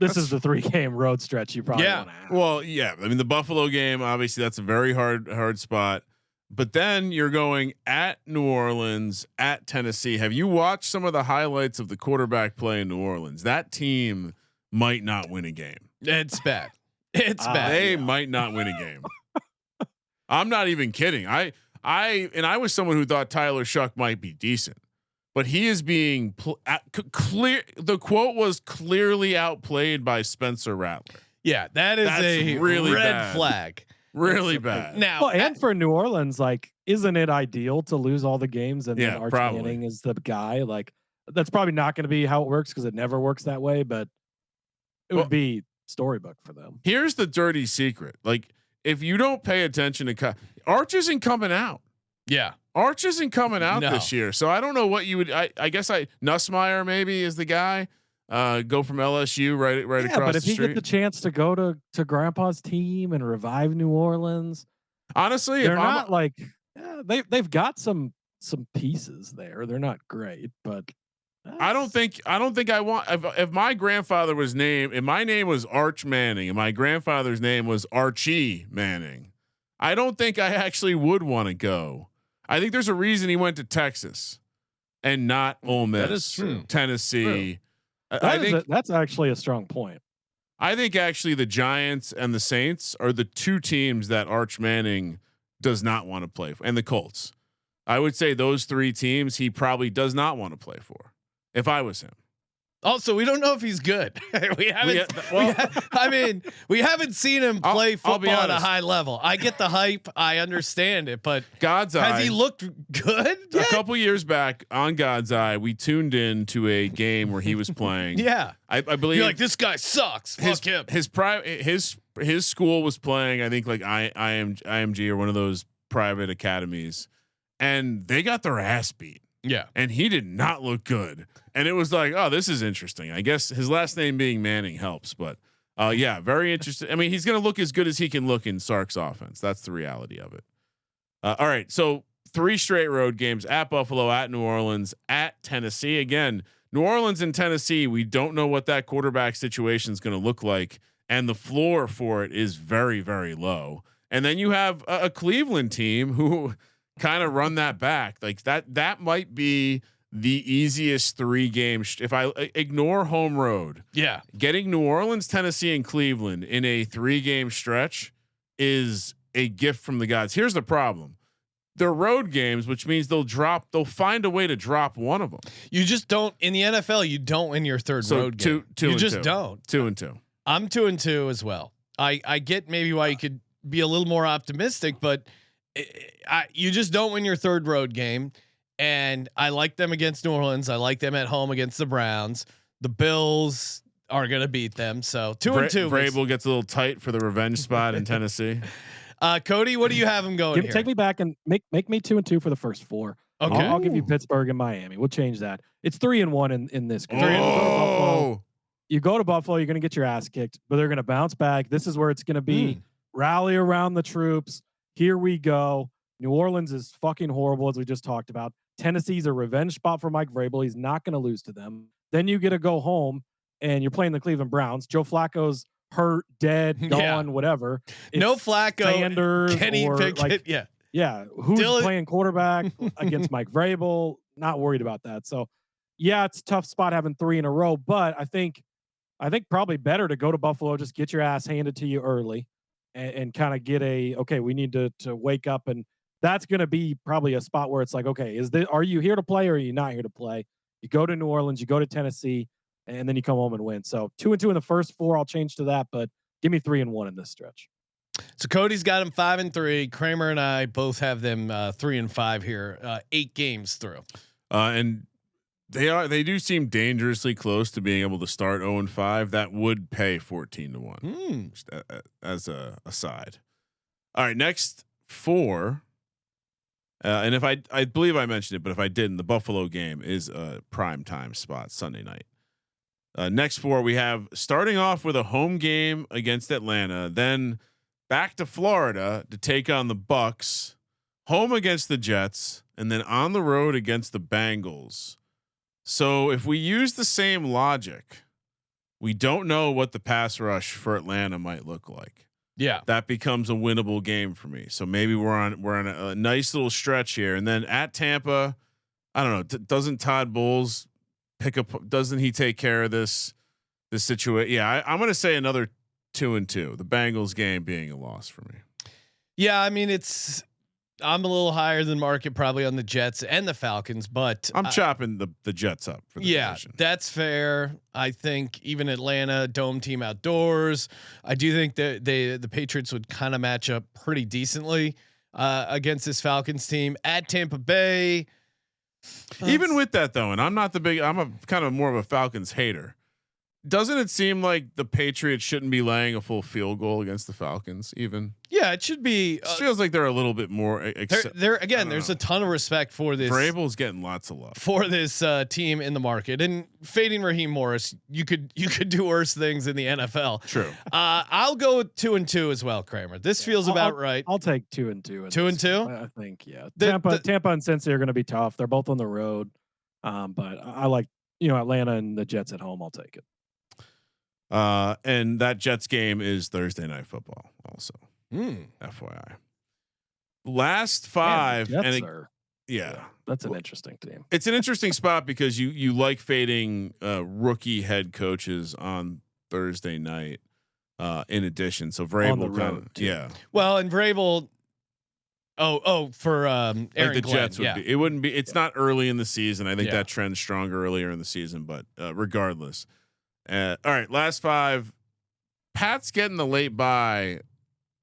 this is the 3-game road stretch you probably want to have. Well, yeah. I mean, the Buffalo game, obviously, that's a very hard spot. But then you're going at New Orleans, at Tennessee. Have you watched some of the highlights of the quarterback play in New Orleans? That team might not win a game. It's bad. It's bad. They might not win a game. I'm not even kidding. I was someone who thought Tyler Schuck might be decent, but he is being clear. The quote was clearly outplayed by Spencer Rattler. Yeah, that's a really red bad. flag. Really bad. Now, well, and for New Orleans, like, isn't it ideal to lose all the games and then Arch Manning is the guy? Like, that's probably not going to be how it works because it never works that way. But it would be storybook for them. Here's the dirty secret: like, if you don't pay attention to Arch isn't coming out. Yeah, Arch isn't coming out this year. So I don't know what you would. I guess Nussmeier maybe is the guy. Go from LSU right across the street. But if you get the chance to go to Grandpa's team and revive New Orleans, honestly, they're not like they've got some pieces there. They're not great, but I don't think I want. If my grandfather was named, if my name was Arch Manning, and my grandfather's name was Archie Manning, I don't think I actually would want to go. I think there's a reason he went to Texas and not Ole Miss, that is true. Tennessee. True. I think that's actually a strong point. I think actually the Giants and the Saints are the 2 teams that Arch Manning does not want to play for, and the Colts. I would say those 3 teams he probably does not want to play for. If I was him. Also, we don't know if he's good. we haven't. We haven't seen him play football at a high level. I get the hype. I understand it, but God's eye, has he looked good yet? A couple years back on God's eye, we tuned in to a game where he was playing. Yeah, I believe you're like, this guy sucks. Fuck him. His school was playing. I think like IMG or one of those private academies, and they got their ass beat. Yeah. And he did not look good. And it was like, oh, this is interesting. I guess his last name being Manning helps, but yeah, very interesting. I mean, he's going to look as good as he can look in Sark's offense. That's the reality of it. All right. So 3 straight road games at Buffalo, at New Orleans, at Tennessee. Again, New Orleans and Tennessee, we don't know what that quarterback situation is going to look like. And the floor for it is very, very low. And then you have a Cleveland team who kind of run that back like that might be the easiest 3 games. If I ignore home road, getting New Orleans, Tennessee, and Cleveland in a 3-game stretch is a gift from the gods. Here's the problem. They're road games, which means they'll find a way to drop one of them. You just don't in the NFL. You don't win your 3rd road game. You just don't. 2-2. I'm 2-2 as well. I get maybe why you could be a little more optimistic, but you just don't win your 3rd road game. And I like them against New Orleans. I like them at home against the Browns. The Bills are going to beat them. So 2-2. Vrabel gets a little tight for the revenge spot in Tennessee. Cody, what do you have him going here? Take me back and make me 2-2 for the first 4. Okay. I'll give you Pittsburgh and Miami. We'll change that. It's 3-1 in this. You go to Buffalo, you're going to get your ass kicked, but they're going to bounce back. This is where it's going to be rally around the troops. Here we go. New Orleans is fucking horrible, as we just talked about. Tennessee's a revenge spot for Mike Vrabel. He's not going to lose to them. Then you get to go home, and you're playing the Cleveland Browns. Joe Flacco's hurt, dead, gone, whatever. No Flacco, Sanders, Kenny Pickett, Who's playing quarterback against Mike Vrabel? Not worried about that. So, yeah, it's a tough spot having 3 in a row, but I think probably better to go to Buffalo, just get your ass handed to you early. And kind of get we need to wake up, and that's going to be probably a spot where it's like, okay, are you here to play or are you not here to play? You go to New Orleans, you go to Tennessee, and then you come home and win. So 2-2 in the first 4, I'll change to that, but give me 3-1 in this stretch. So Cody's got him 5-3. Kramer and I both have them 3-5 here, 8 games through. And They do seem dangerously close to being able to start 0-5. That would pay 14-1. Just as a aside. All right, next 4. And if I believe I mentioned it, but if I didn't, the Buffalo game is a prime time spot Sunday night. Next 4 we have starting off with a home game against Atlanta, then back to Florida to take on the Bucks, home against the Jets, and then on the road against the Bengals. So if we use the same logic, we don't know what the pass rush for Atlanta might look like. Yeah, that becomes a winnable game for me. So maybe we're on a nice little stretch here, and then at Tampa, I don't know. Doesn't Todd Bowles pick up? Doesn't he take care of this situation? Yeah, I'm going to say another 2-2. The Bengals game being a loss for me. Yeah, I mean I'm a little higher than market probably on the Jets and the Falcons, but I'm chopping the Jets up for the division. That's fair. I think even Atlanta, dome team outdoors. I do think that the Patriots would kind of match up pretty decently against this Falcons team at Tampa Bay. Even with that though, and I'm a kind of more of a Falcons hater. Doesn't it seem like the Patriots shouldn't be laying a full field goal against the Falcons? Even it should be. Feels like they're a little bit more. There's a ton of respect for this. Vrabel's getting lots of love for this team in the market, and fading Raheem Morris. You could do worse things in the NFL. True. I'll go with 2-2 as well, Kramer. This feels about right. I'll take 2-2. 2-2. I think Tampa and Cincy are going to be tough. They're both on the road, but I like Atlanta and the Jets at home. I'll take it. And that Jets game is Thursday Night Football also. FYI. Last 5 that's an interesting team. It's an interesting spot because you like fading rookie head coaches on Thursday night. In addition, so Vrabel Well, and Vrabel. For Aaron like the Glenn, Jets would be. It wouldn't be. It's not early in the season. I think that trend's stronger earlier in the season, but regardless. All right, last 5. Pat's getting the late bye.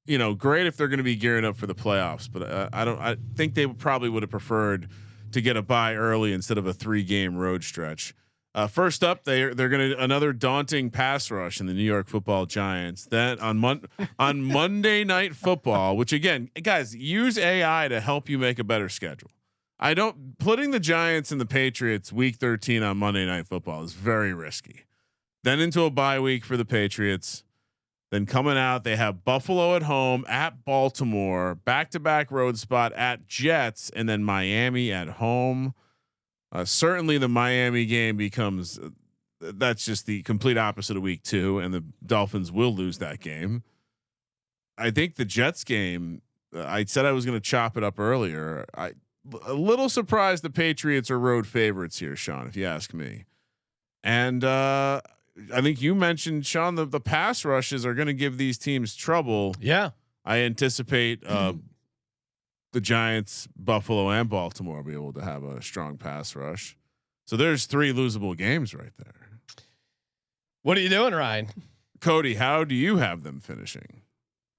Great if they're going to be gearing up for the playoffs, but I think they probably would have preferred to get a bye early instead of a 3-game road stretch. First up, they're going to another daunting pass rush in the New York Football Giants. Then on Monday Night Football, which again, guys, use AI to help you make a better schedule. Putting the Giants and the Patriots week 13 on Monday Night Football is very risky. Then into a bye week for the Patriots. Then coming out, they have Buffalo at home, at Baltimore, back-to-back road spot at Jets, and then Miami at home. Certainly the Miami game becomes that's just the complete opposite of week 2, and the Dolphins will lose that game. I think the Jets game, I said I was going to chop it up earlier. A little surprised the Patriots are road favorites here, Sean, if you ask me. And I think you mentioned, Sean, the pass rushes are going to give these teams trouble. Yeah. I anticipate the Giants, Buffalo, and Baltimore will be able to have a strong pass rush. So there's 3 losable games right there. What are you doing, Ryan? Cody, how do you have them finishing?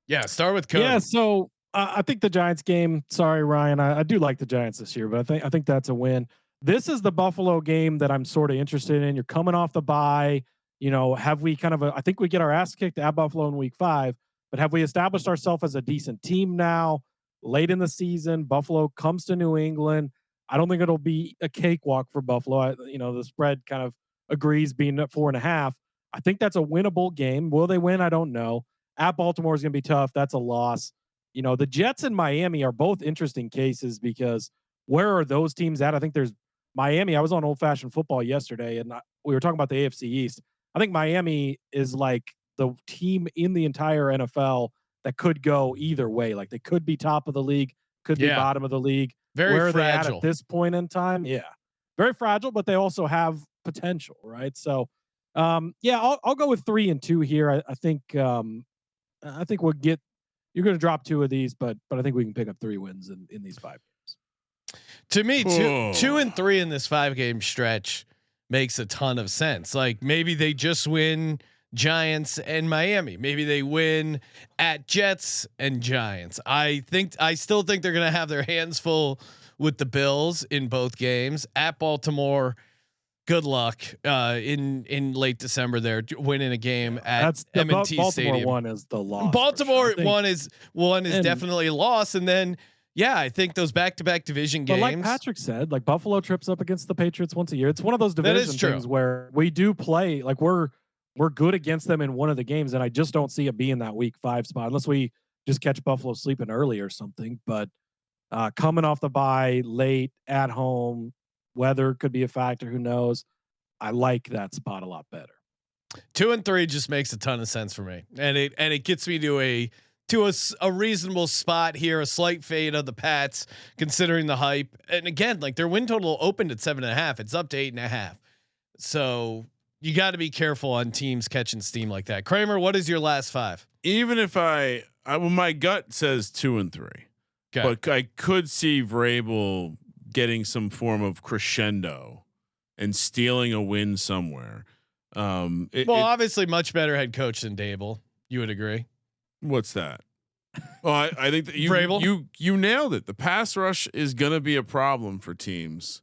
Yeah, start with Cody. Yeah, so I think the Giants game. Sorry, Ryan. I do like the Giants this year, but I think that's a win. This is the Buffalo game that I'm sort of interested in. You're coming off the bye. Have we I think we get our ass kicked at Buffalo in week 5, but have we established ourselves as a decent team now? Late in the season, Buffalo comes to New England. I don't think it'll be a cakewalk for Buffalo. The spread kind of agrees being at 4.5. I think that's a winnable game. Will they win? I don't know. At Baltimore is going to be tough. That's a loss. The Jets and Miami are both interesting cases because where are those teams at? I think there's Miami. I was on Old Fashioned Football yesterday, and we were talking about the AFC East. I think Miami is like the team in the entire NFL that could go either way. Like they could be top of the league, could be bottom of the league. Very Where fragile. are they at this point in time? Yeah, very fragile, but they also have potential, right? So, I'll go with 3-2 here. I think we'll get. You're going to drop 2 of these, but I think we can pick up 3 wins in these 5 games. To me, 2 and 3 in this 5-game stretch makes a ton of sense. Like maybe they just win Giants and Miami. Maybe they win at Jets and Giants. I still think they're going to have their hands full with the Bills in both games. At Baltimore, good luck in late December there winning a game at That's the M&T Baltimore Stadium. one is the loss. Baltimore for sure. one is definitely a loss, and then I think those back-to-back division games. But like Patrick said, like Buffalo trips up against the Patriots once a year. It's one of those division things where we do play like we're good against them in one of the games, and I just don't see it being that week 5 spot unless we just catch Buffalo sleeping early or something. But coming off the bye late at home, weather could be a factor. Who knows? I like that spot a lot better. 2 and 3 just makes a ton of sense for me, and it gets me to a reasonable spot here. A slight fade of the Pats, considering the hype. And again, like their win total opened at 7.5. It's up to 8.5. So you got to be careful on teams catching steam like that. Kramer, what is your last 5? Even if well, my gut says 2 and 3, but I could see Vrabel getting some form of crescendo and stealing a win somewhere. Obviously much better head coach than Dable. You would agree? What's that? Well, I think that you nailed it. The pass rush is going to be a problem for teams,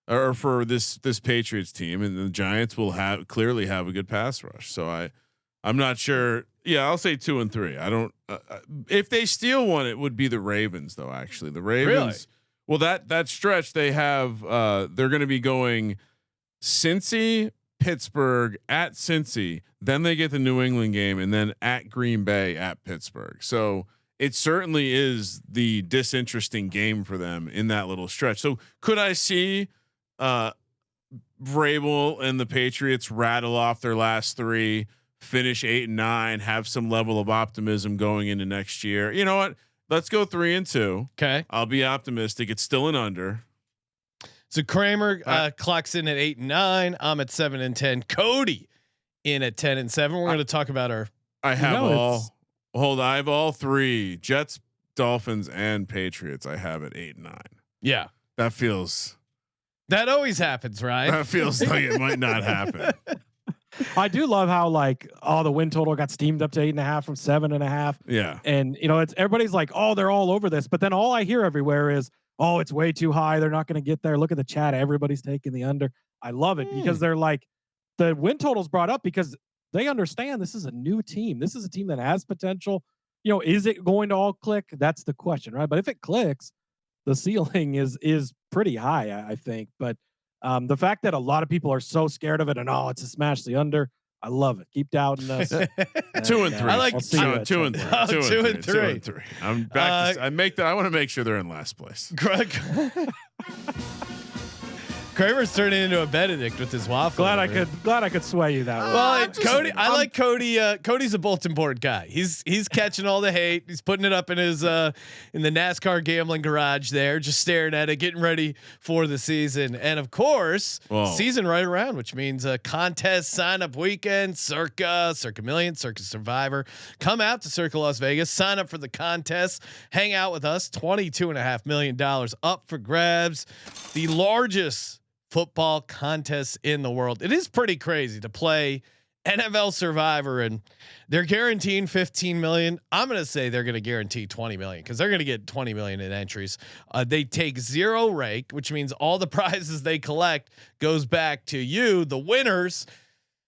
or for this Patriots team, and the Giants will clearly have a good pass rush. So I'm not sure. Yeah, I'll say 2 and 3. I don't. If they steal one, it would be the Ravens, though. Actually, the Ravens. Really? Well, that stretch they have. They're going to be going Cincy, Pittsburgh, at Cincy, then they get the New England game, and then at Green Bay, at Pittsburgh. So it certainly is the disinteresting game for them in that little stretch. So could I see Vrabel and the Patriots rattle off their last 3, finish 8 and 9, have some level of optimism going into next year? You know what? Let's go 3 and 2. Okay, I'll be optimistic. It's still an under. So Kramer clocks in at 8 and 9. I'm at 7 and 10. Cody in at 10 and 7. We're going to talk about our. I have I have all 3: Jets, Dolphins, and Patriots. I have at 8 and 9. Yeah, that always happens, right? That feels like it might not happen. I do love how the win total got steamed up to 8.5 from 7.5. Yeah, and it's everybody's like, oh, they're all over this, but then all I hear everywhere is, oh, it's way too high. They're not going to get there. Look at the chat. Everybody's taking the under. I love it because they're like, the win total's brought up because they understand this is a new team. This is a team that has potential. Is it going to all click? That's the question, right? But if it clicks, the ceiling is pretty high, I think. But the fact that a lot of people are so scared of it and it's a smash the under, I love it. Keep doubting us. 2 and 3. I like 2 and 3. 2 and 3. 2 and 3. I'm back. I want to make sure they're in last place. Greg. Kramer's turning into a Benedict with his waffle. Glad I could sway you that way. Well, Cody, I like Cody. Cody's a bulletin board guy. He's catching all the hate. He's putting it up in his in the NASCAR gambling garage there, just staring at it, getting ready for the season. And of course, season right around, which means a contest sign up weekend, Circa Million, Circa Survivor. Come out to Circa Las Vegas, sign up for the contest, hang out with us. $22.5 million up for grabs. The largest football contests in the world. It is pretty crazy to play NFL Survivor, and they're guaranteeing 15 million. I'm going to say they're going to guarantee 20 million because they're going to get 20 million in entries. They take 0 rake, which means all the prizes they collect goes back to you, the winners.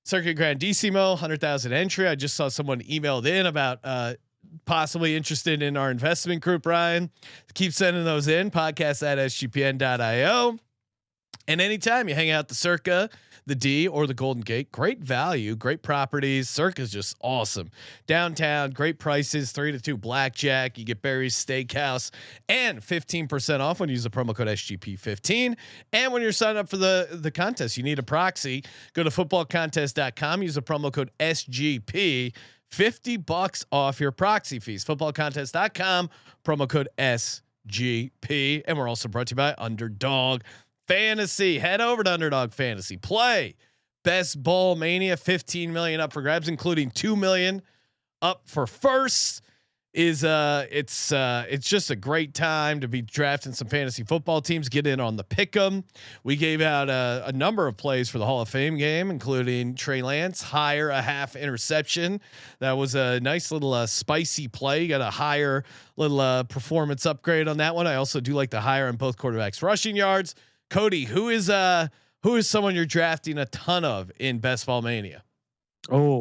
Circuit Grandissimo, 100,000 entry. I just saw someone emailed in about possibly interested in our investment group, Ryan. Keep sending those in, podcast@sgpn.io. And anytime you hang out the Circa, the D, or the Golden Gate, great value, great properties. Circa's just awesome. Downtown, great prices, 3 to 2 blackjack. You get Barry's Steakhouse and 15% off when you use the promo code SGP15. And when you're signing up for the contest, you need a proxy. Go to footballcontest.com, use the promo code SGP. $50 off your proxy fees. Footballcontest.com, promo code SGP. And we're also brought to you by Underdog Fantasy. Head over to Underdog Fantasy. Play Best Ball Mania. 15 million up for grabs, including 2 million up for first. It's just a great time to be drafting some fantasy football teams. Get in on the pick'em. We gave out a number of plays for the Hall of Fame game, including Trey Lance higher a half interception. That was a nice little spicy play. You got a higher little performance upgrade on that one. I also do like the higher on both quarterbacks rushing yards. Cody, who is who is someone you're drafting a ton of in Best Ball Mania? Oh,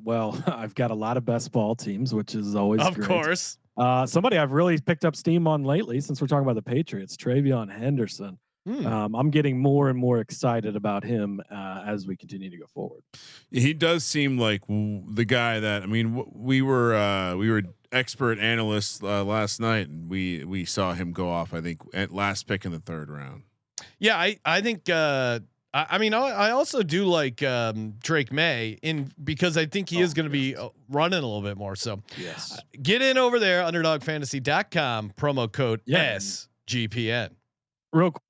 well, I've got a lot of best ball teams, which is always Of great. course. Somebody I've really picked up steam on lately, since we're talking about the Patriots, Travion Henderson. I'm getting more and more excited about him as we continue to go forward. He does seem like the guy that, I mean, we were expert analysts last night, and we saw him go off, I think, at last pick in the 3rd round. Yeah, I think I mean I also do like Drake May because I think he is going to be running a little bit more. So Yes, get in over there, underdogfantasy.com, promo code SGPN. real quick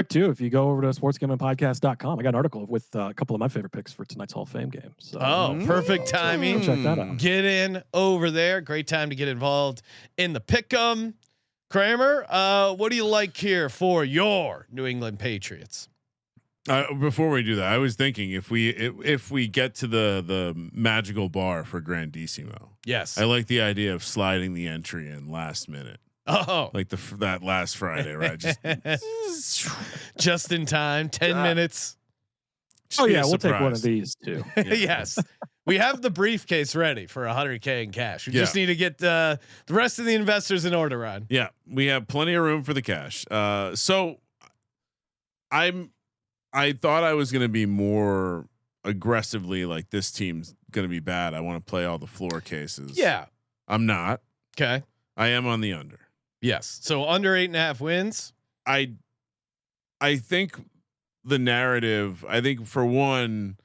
too. If you go over to sportsgamblingpodcast.com, I got an article with a couple of my favorite picks for tonight's Hall of Fame game. So Perfect timing. check that out. Get in over there. Great time to get involved in the pick'em. Kramer, what do you like here for your New England Patriots? Before we do that, I was thinking if we get to the magical bar for Grandissimo, Yes, I like the idea of sliding the entry in last minute, like that last Friday, right? Just in time, 10 minutes. Oh yeah, we'll take one of these too. Yes, we have the briefcase ready for $100K in cash. We just need to get the rest of the investors in order, Ron. Yeah, we have plenty of room for the cash. So I thought I was going to be more aggressively like this team's going to be bad. I want to play all the floor cases. Yeah, I'm not. Okay. I am on the under. Yes. So under 8.5 wins. I think the narrative, I think for one,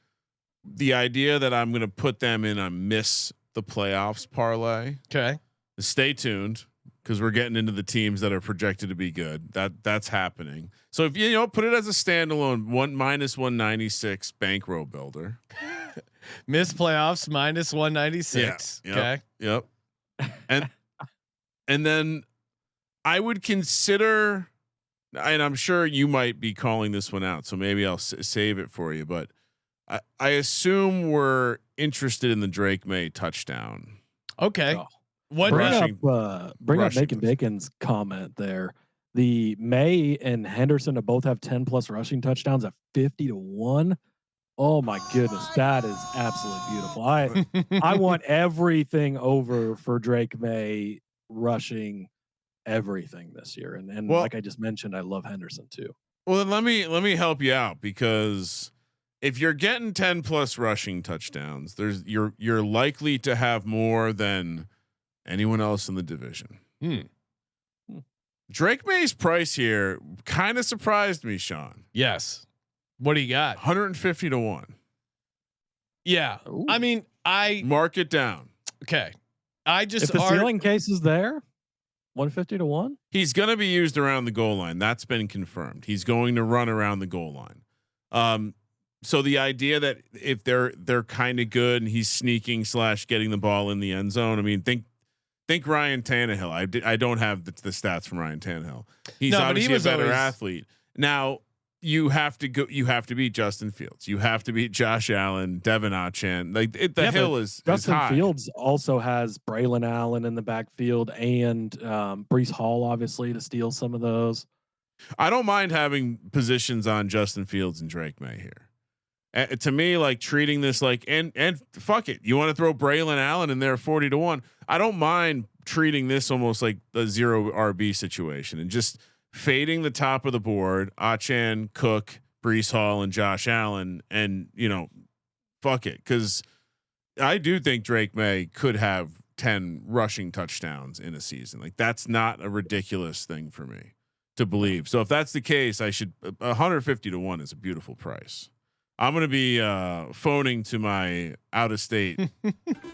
the idea that I'm going to put them in a miss the playoffs parlay. Okay. Stay tuned, because we're getting into the teams that are projected to be good. That's happening. So if you put it as a standalone -196 bankroll builder. Miss playoffs -196. Yeah, Okay. Yep. And then I would consider, and I'm sure you might be calling this one out, so maybe I'll save it for you. But I assume we're interested in the Drake May touchdown. Okay. Oh. What Bring up Bacon Bacon's comment there. The May and Henderson to both have 10+ rushing touchdowns at 50-1. Oh my goodness, that is absolutely beautiful. I want everything over for Drake May rushing everything this year. And like I just mentioned, I love Henderson too. Well, then let me help you out, because if you're getting 10+ rushing touchdowns, you're likely to have more than anyone else in the division. Drake May's price here kind of surprised me, Sean. Yes. What do you got? 150-1. Yeah. Ooh. I mean, mark it down. Okay. I just if the ceiling case is there, 150-1. He's going to be used around the goal line. That's been confirmed. He's going to run around the goal line. So the idea that if they're kind of good and he's sneaking / getting the ball in the end zone. I mean, think Ryan Tannehill. I don't have the stats from Ryan Tannehill. He's obviously a better athlete. Now you have to beat Justin Fields. You have to beat Josh Allen, Devin Achan. Like the hill is Justin high. Fields also has Braylon Allen in the backfield and Breece Hall, obviously, to steal some of those. I don't mind having positions on Justin Fields and Drake May here. To me, like treating this like and fuck it. You want to throw Braylon Allen in there 40-1. I don't mind treating this almost like a 0 RB situation and just fading the top of the board, Achan, Cook, Breece Hall, and Josh Allen, and fuck it, because I do think Drake May could have 10 rushing touchdowns in a season. Like that's not a ridiculous thing for me to believe. So if that's the case, I should 150-1 is a beautiful price. I'm going to be phoning to my out of state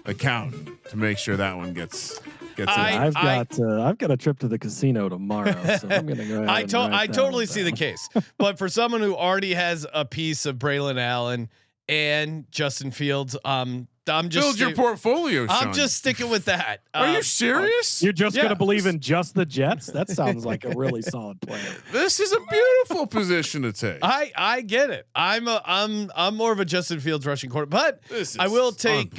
accountant to make sure that one gets in. I've got a trip to the casino tomorrow, so I'm going to go ahead. I totally see the case, but for someone who already has a piece of Braylon Allen and Justin Fields, I'm just build your portfolio. Sean. I'm just sticking with that. Are you serious? You're just going to believe in just the Jets? That sounds like a really solid plan. This is a beautiful position to take. I get it. I'm more of a Justin Fields rushing quarter, but I will take.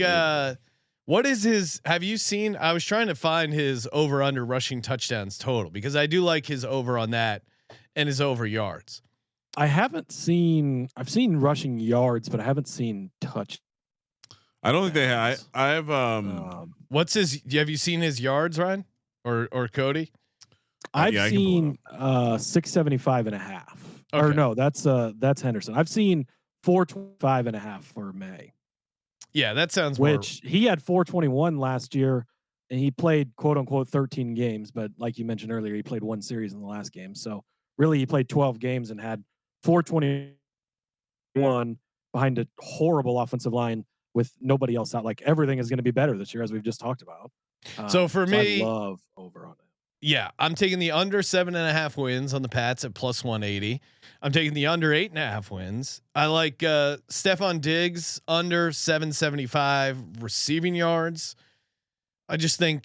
What is his? Have you seen? I was trying to find his over under rushing touchdowns total because I do like his over on that and his over yards. I've seen rushing yards, but I haven't seen touch. I don't think they have. I have. What's his? Have you seen his yards, Ryan, or Cody? I've seen 675 and a half. Okay. Or no, that's Henderson. I've seen 425 and a half for May. Yeah, that sounds which he had 421 last year, and he played quote unquote 13 games. But like you mentioned earlier, he played one series in the last game. So really, he played 12 games and had 421 behind a horrible offensive line with nobody else out. Like everything is going to be better this year, as we've just talked about. So for me, I love over on it. Yeah, I'm taking the under 7.5 wins on the Pats at plus 180. I'm taking the under 8.5 wins. I like Stephon Diggs under 775 receiving yards. I just think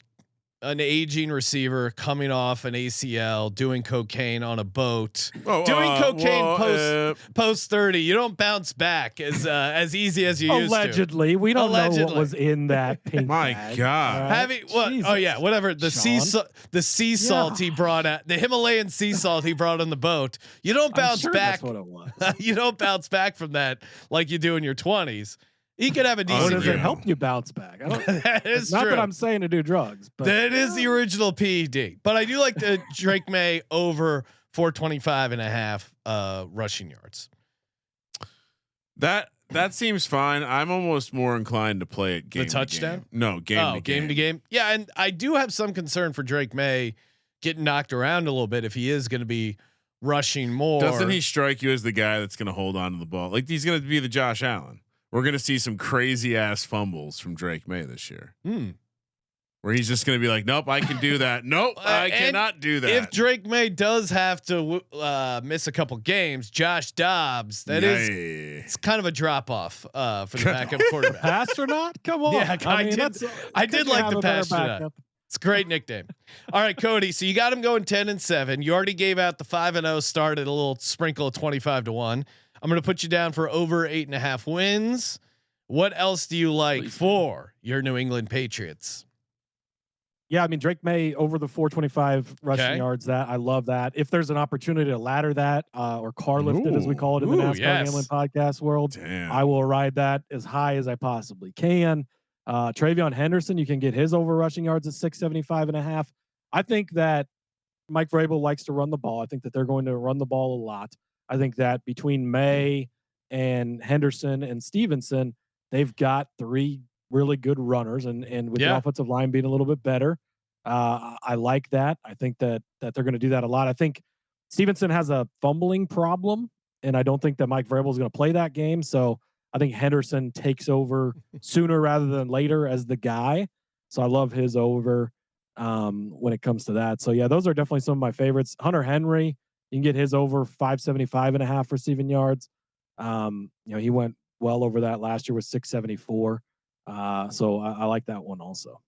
an aging receiver coming off an ACL, doing cocaine on a boat, doing cocaine post 30. You don't bounce back as easy as you used to. Allegedly, we don't know what was in that pink My bag. God, Right? Having what? Oh yeah, whatever. The sea salt he brought out, the Himalayan sea salt he brought on the boat. You don't bounce back. That's what it was. You don't bounce back from that like you do in your 20s. He could have a decent. Or does it help you bounce back? I don't. That is not true. that I'm saying to do drugs, but that is the original PED. But I do like the Drake May over 425.5 rushing yards. That seems fine. I'm almost more inclined to play it game. The touchdown? No, game to game. Yeah, and I do have some concern for Drake May getting knocked around a little bit if he is going to be rushing more. Doesn't he strike you as the guy that's going to hold on to the ball? Like he's going to be the Josh Allen. We're going to see some crazy ass fumbles from Drake May this year. Where he's just going to be like, nope, I can do that. Nope, I cannot do that. If Drake May does have to miss a couple games, Josh Dobbs, it's kind of a drop off for the backup quarterback. Astronaut? Come on. Yeah, I did like the astronaut. It's a great nickname. All right, Cody. So you got him going 10-7. You already gave out the 5-0 start at a little sprinkle of 25-1. I'm going to put you down for over 8.5 wins. What else do you like for your New England Patriots? Yeah, I mean Drake May over the 425 rushing yards. That I love that. If there's an opportunity to ladder that or car lift it, as we call it in the NASCAR Gambling podcast world, I will ride that as high as I possibly can. Travion Henderson, you can get his over rushing yards at 675.5. I think that Mike Vrabel likes to run the ball. I think that they're going to run the ball a lot. I think that between May and Henderson and Stevenson, they've got three really good runners, and with the offensive line being a little bit better, I like that. I think that they're going to do that a lot. I think Stevenson has a fumbling problem, and I don't think that Mike Vrabel is going to play that game. So I think Henderson takes over sooner rather than later as the guy. So I love his over when it comes to that. So yeah, those are definitely some of my favorites. Hunter Henry, you can get his over 575.5 receiving yards. He went well over that last year with 674. So I like that one also.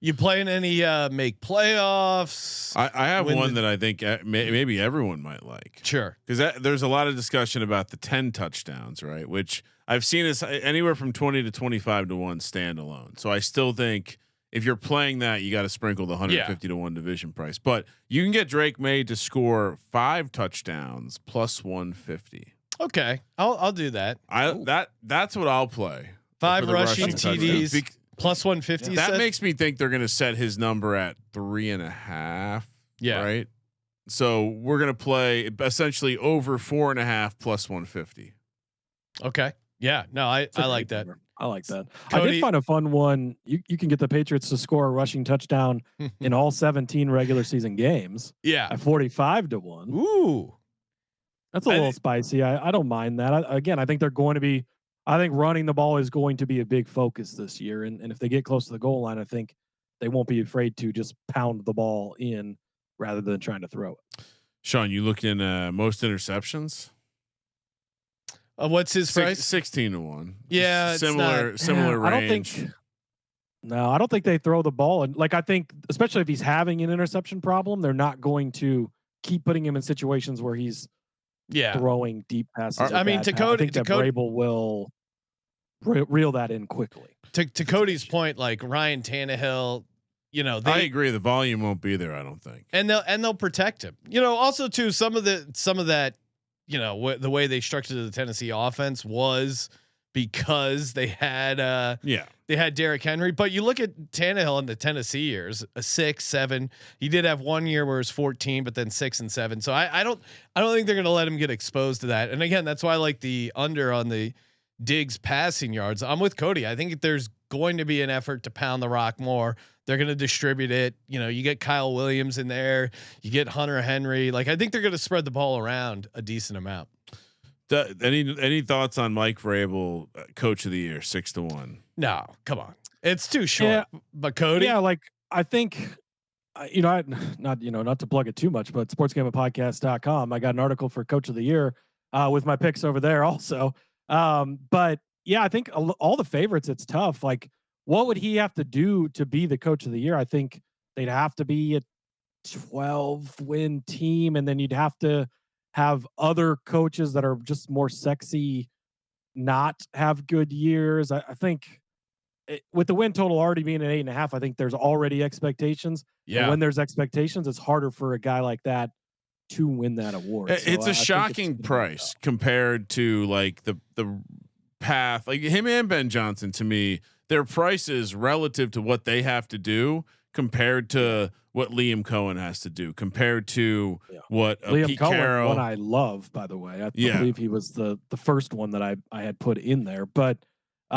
You playing any make playoffs? I have one that I think maybe everyone might like. Sure, because there's a lot of discussion about the 10 touchdowns, right? Which I've seen is anywhere from 20 to 25-1 standalone. So I still think if you're playing that, you got to sprinkle the 150-1 division price. But you can get Drake May to score 5 touchdowns plus 150. Okay, I'll do that. That's what I'll play. 5 rushing TDs plus 150. That makes me think they're going to set his number at 3.5. Yeah. Right. So we're going to play essentially over 4.5 plus 150. Okay. Yeah. No, I like that. I like that. Cody, I did find a fun one. You can get the Patriots to score a rushing touchdown in all 17 regular season games. Yeah. At 45-1. Ooh. That's a little spicy. I don't mind that. I think they're going to be. I think running the ball is going to be a big focus this year, and if they get close to the goal line, I think they won't be afraid to just pound the ball in rather than trying to throw it. Sean, you look in most interceptions. What's his price? 16-1. Yeah, similar range. I don't think they throw the ball, and I think especially if he's having an interception problem, they're not going to keep putting him in situations where he's throwing deep passes. I mean, to Cody, Vrabel will reel that in quickly. To Cody's point, like Ryan Tannehill, I agree. The volume won't be there, I don't think. And they'll protect him. Also too, some of that, you know, the way they structured the Tennessee offense was because they had they had Derrick Henry. But you look at Tannehill in the Tennessee years, a 6, 7. He did have one year where it was 14, but then 6 and 7. So I don't think they're going to let him get exposed to that. And again, that's why I like the under on the Diggs passing yards. I'm with Cody. I think there's going to be an effort to pound the rock more. They're going to distribute it. You know, you get Kyle Williams in there, you get Hunter Henry. Like, I think they're going to spread the ball around a decent amount. Any thoughts on Mike Vrabel, coach of the year, 6-1? No, come on. It's too short. Yeah. But Cody, Yeah, like I think, not to plug it too much, but sportsgamblingpodcast.com. I got an article for coach of the year with my picks over there also. But yeah, I think all the favorites, it's tough. Like, what would he have to do to be the coach of the year? I think they'd have to be a 12-win team, and then you'd have to have other coaches that are just more sexy not have good years. I think with the win total already being an 8.5, I think there's already expectations. yeah. And when there's expectations, it's harder for a guy like that to win that award. It's a shocking price compared to like the path, like him and Ben Johnson. To me, their prices relative to what they have to do compared to what Liam Cohen has to do, compared to what Liam Pete Cohen, Carroll, one I love, by the way. I believe he was the first one that I had put in there. But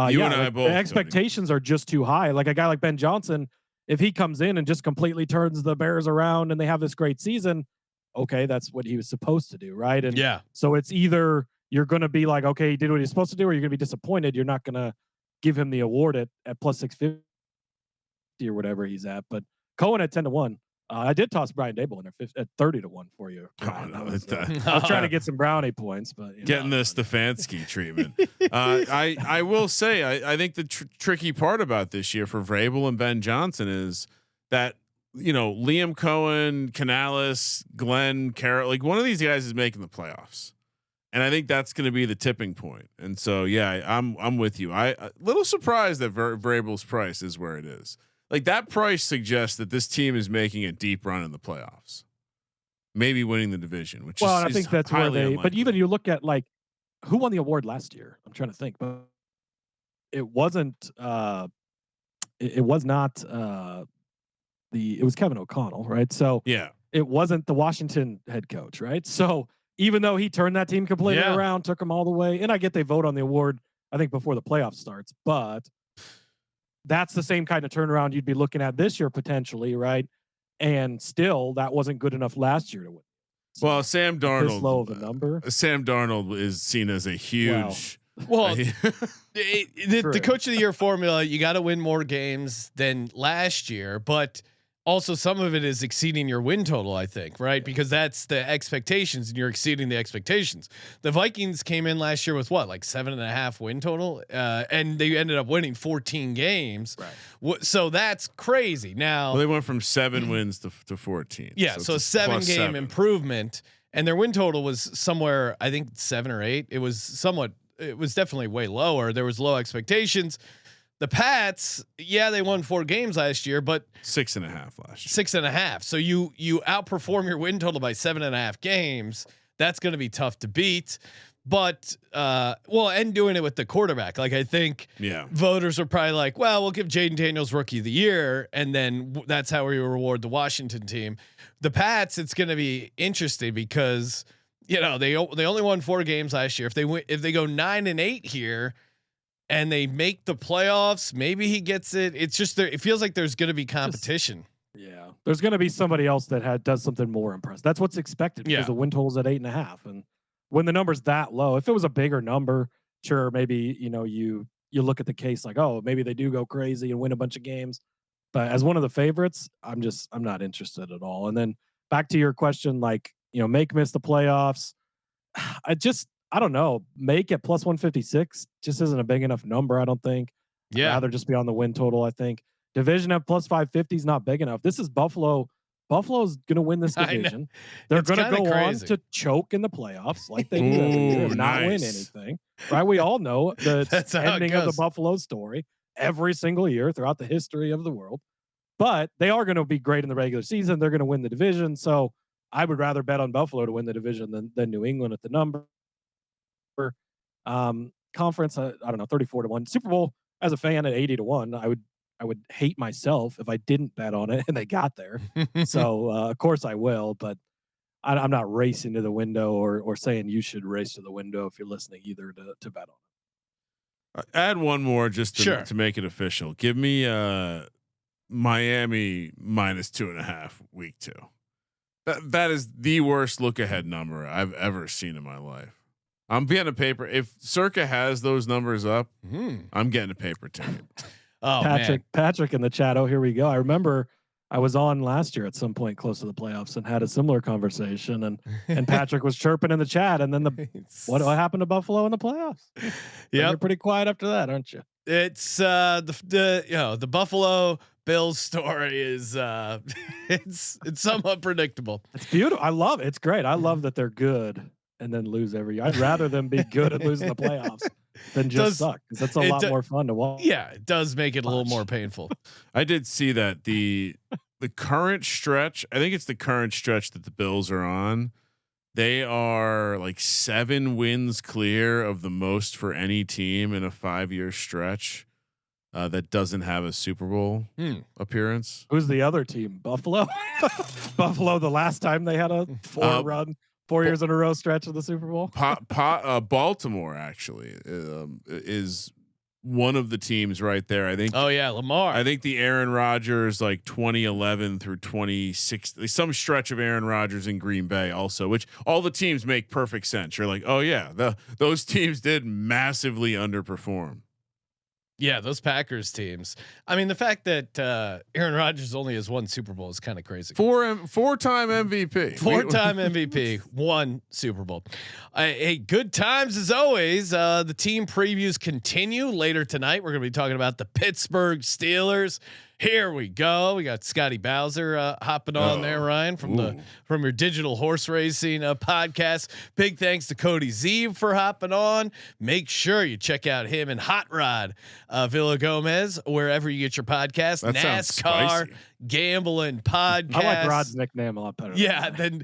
you and I both, the expectations are just too high. Like a guy like Ben Johnson, if he comes in and just completely turns the Bears around and they have this great season, okay, that's what he was supposed to do, right? And so it's either you're going to be like, okay, he did what he's supposed to do, or you're going to be disappointed. You're not going to give him the award at plus 650 or whatever he's at. But Cohen at 10-1. I did toss Brian Dable in there at 30-1 for you. I was trying to get some brownie points, but getting the Stefanski treatment. I will say, I think the tricky part about this year for Vrabel and Ben Johnson is that, you know, Liam Cohen, Canales, Glenn Carroll, like one of these guys is making the playoffs. And I think that's going to be the tipping point. And so, yeah, I'm with you. A little surprised that Vrabel's price is where it is. Like that price suggests that this team is making a deep run in the playoffs, maybe winning the division. Which I think that's where they. Unlikely. But even you look at like who won the award last year. I'm trying to think, but it wasn't. It was not. It was Kevin O'Connell, right? So yeah, it wasn't the Washington head coach, right? So even though he turned that team completely around, took them all the way, and I get they vote on the award, I think before the playoffs starts, but that's the same kind of turnaround you'd be looking at this year potentially, right? And still, that wasn't good enough last year to win. So well, Sam Darnold, low of a number. Sam Darnold is seen as a huge. Well, the coach of the year formula, you got to win more games than last year, but also some of it is exceeding your win total, I think, right? Because that's the expectations and you're exceeding the expectations. The Vikings came in last year with what, like 7.5 win total. And they ended up winning 14 games. Right. So that's crazy. Now they went from 7 wins to 14. Yeah. So 7-game improvement, and their win total was somewhere, I think 7 or 8. It was definitely way lower. There was low expectations. The Pats, they won 4 games last year, but 6.5 last year. 6.5. So you outperform your win total by 7.5 games. That's going to be tough to beat. But and doing it with the quarterback, like I think voters are probably like, well, we'll give Jaden Daniels Rookie of the Year, and then that's how we reward the Washington team. The Pats, it's going to be interesting because they only won 4 games last year. If they go 9-8 here, and they make the playoffs, maybe he gets it. It's just it feels like there's going to be competition. There's going to be somebody else that does something more impressive. That's what's expected because the win total's at 8.5, and when the number's that low, if it was a bigger number, sure, maybe you look at the case like, oh, maybe they do go crazy and win a bunch of games. But as one of the favorites, I'm not interested at all. And then back to your question, like miss the playoffs. I don't know. Make it plus 156 just isn't a big enough number. I don't think. I'd rather just be on the win total. I think division at plus 550 is not big enough. This is Buffalo. Buffalo's going to win this division. They're going to go on to choke in the playoffs like they do every year and not win anything. Right? We all know the ending of the Buffalo story every single year throughout the history of the world. But they are going to be great in the regular season. They're going to win the division. So I would rather bet on Buffalo to win the division than New England at the number. Conference, I don't know, 34-1. Super Bowl as a fan at 80-1. I would hate myself if I didn't bet on it and they got there. So of course I will, but I'm not racing to the window or saying you should race to the window if you're listening either to bet on it. Add one more just Sure. to make it official. Give me Miami -2.5 week 2. That is the worst look ahead number I've ever seen in my life. I'm getting a paper. If Circa has those numbers up, I'm getting a paper ticket. Oh, Patrick in the chat. Oh, here we go. I remember I was on last year at some point close to the playoffs and had a similar conversation, and Patrick was chirping in the chat. And then what happened to Buffalo in the playoffs? Yeah, you're pretty quiet after that, aren't you? It's the Buffalo Bills story is it's somewhat predictable. It's beautiful. I love it. It's great. I love that they're good and then lose every year. I'd rather them be good and lose in the playoffs than just suck, because that's a lot more fun to watch. Yeah, it does make it a little more painful. I did see that the current stretch. I think it's the current stretch that the Bills are on. They are like 7 wins clear of the most for any team in a 5-year stretch that doesn't have a Super Bowl appearance. Who's the other team? Buffalo. Buffalo. The last time they had a 4 years in a row stretch of the Super Bowl. Baltimore actually is one of the teams right there. I think. Oh yeah, Lamar. I think the Aaron Rodgers like 2011 through 2016, some stretch of Aaron Rodgers in Green Bay also, which all the teams make perfect sense. You're like, oh yeah, those teams did massively underperform. Yeah, those Packers teams. I mean, the fact that Aaron Rodgers only has 1 Super Bowl is kind of crazy. 4-time MVP. 4-time MVP, 1 Super Bowl. Hey, good times as always. The team previews continue later tonight. We're going to be talking about the Pittsburgh Steelers. Here we go. We got Scotty Bowser hopping on there, Ryan, from your digital horse racing podcast. Big thanks to Cody Zeeb for hopping on. Make sure you check out him and Hot Rod Villa Gomez wherever you get your podcast. That NASCAR gambling podcast. I like Rod's nickname a lot better. Yeah, then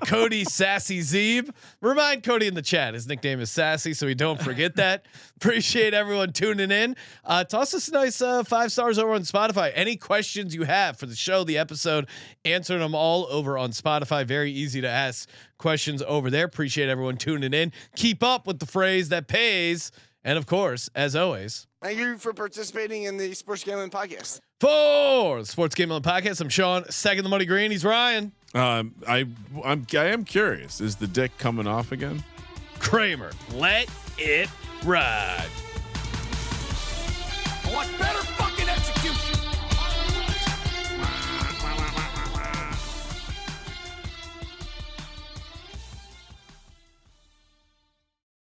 Cody Sassy Zeeb. Remind Cody in the chat his nickname is Sassy, so we don't forget that. Appreciate everyone tuning in. Toss us a nice 5 stars over on Spotify. Any questions you have for the show, the episode, answering them all over on Spotify. Very easy to ask questions over there. Appreciate everyone tuning in. Keep up with the phrase that pays. And of course, as always, thank you for participating in the Sports Gambling Podcast. For the Sports Gambling Podcast, I'm Sean, second the money green. He's Ryan. I am curious. Is the dick coming off again? Kramer, let it ride. What better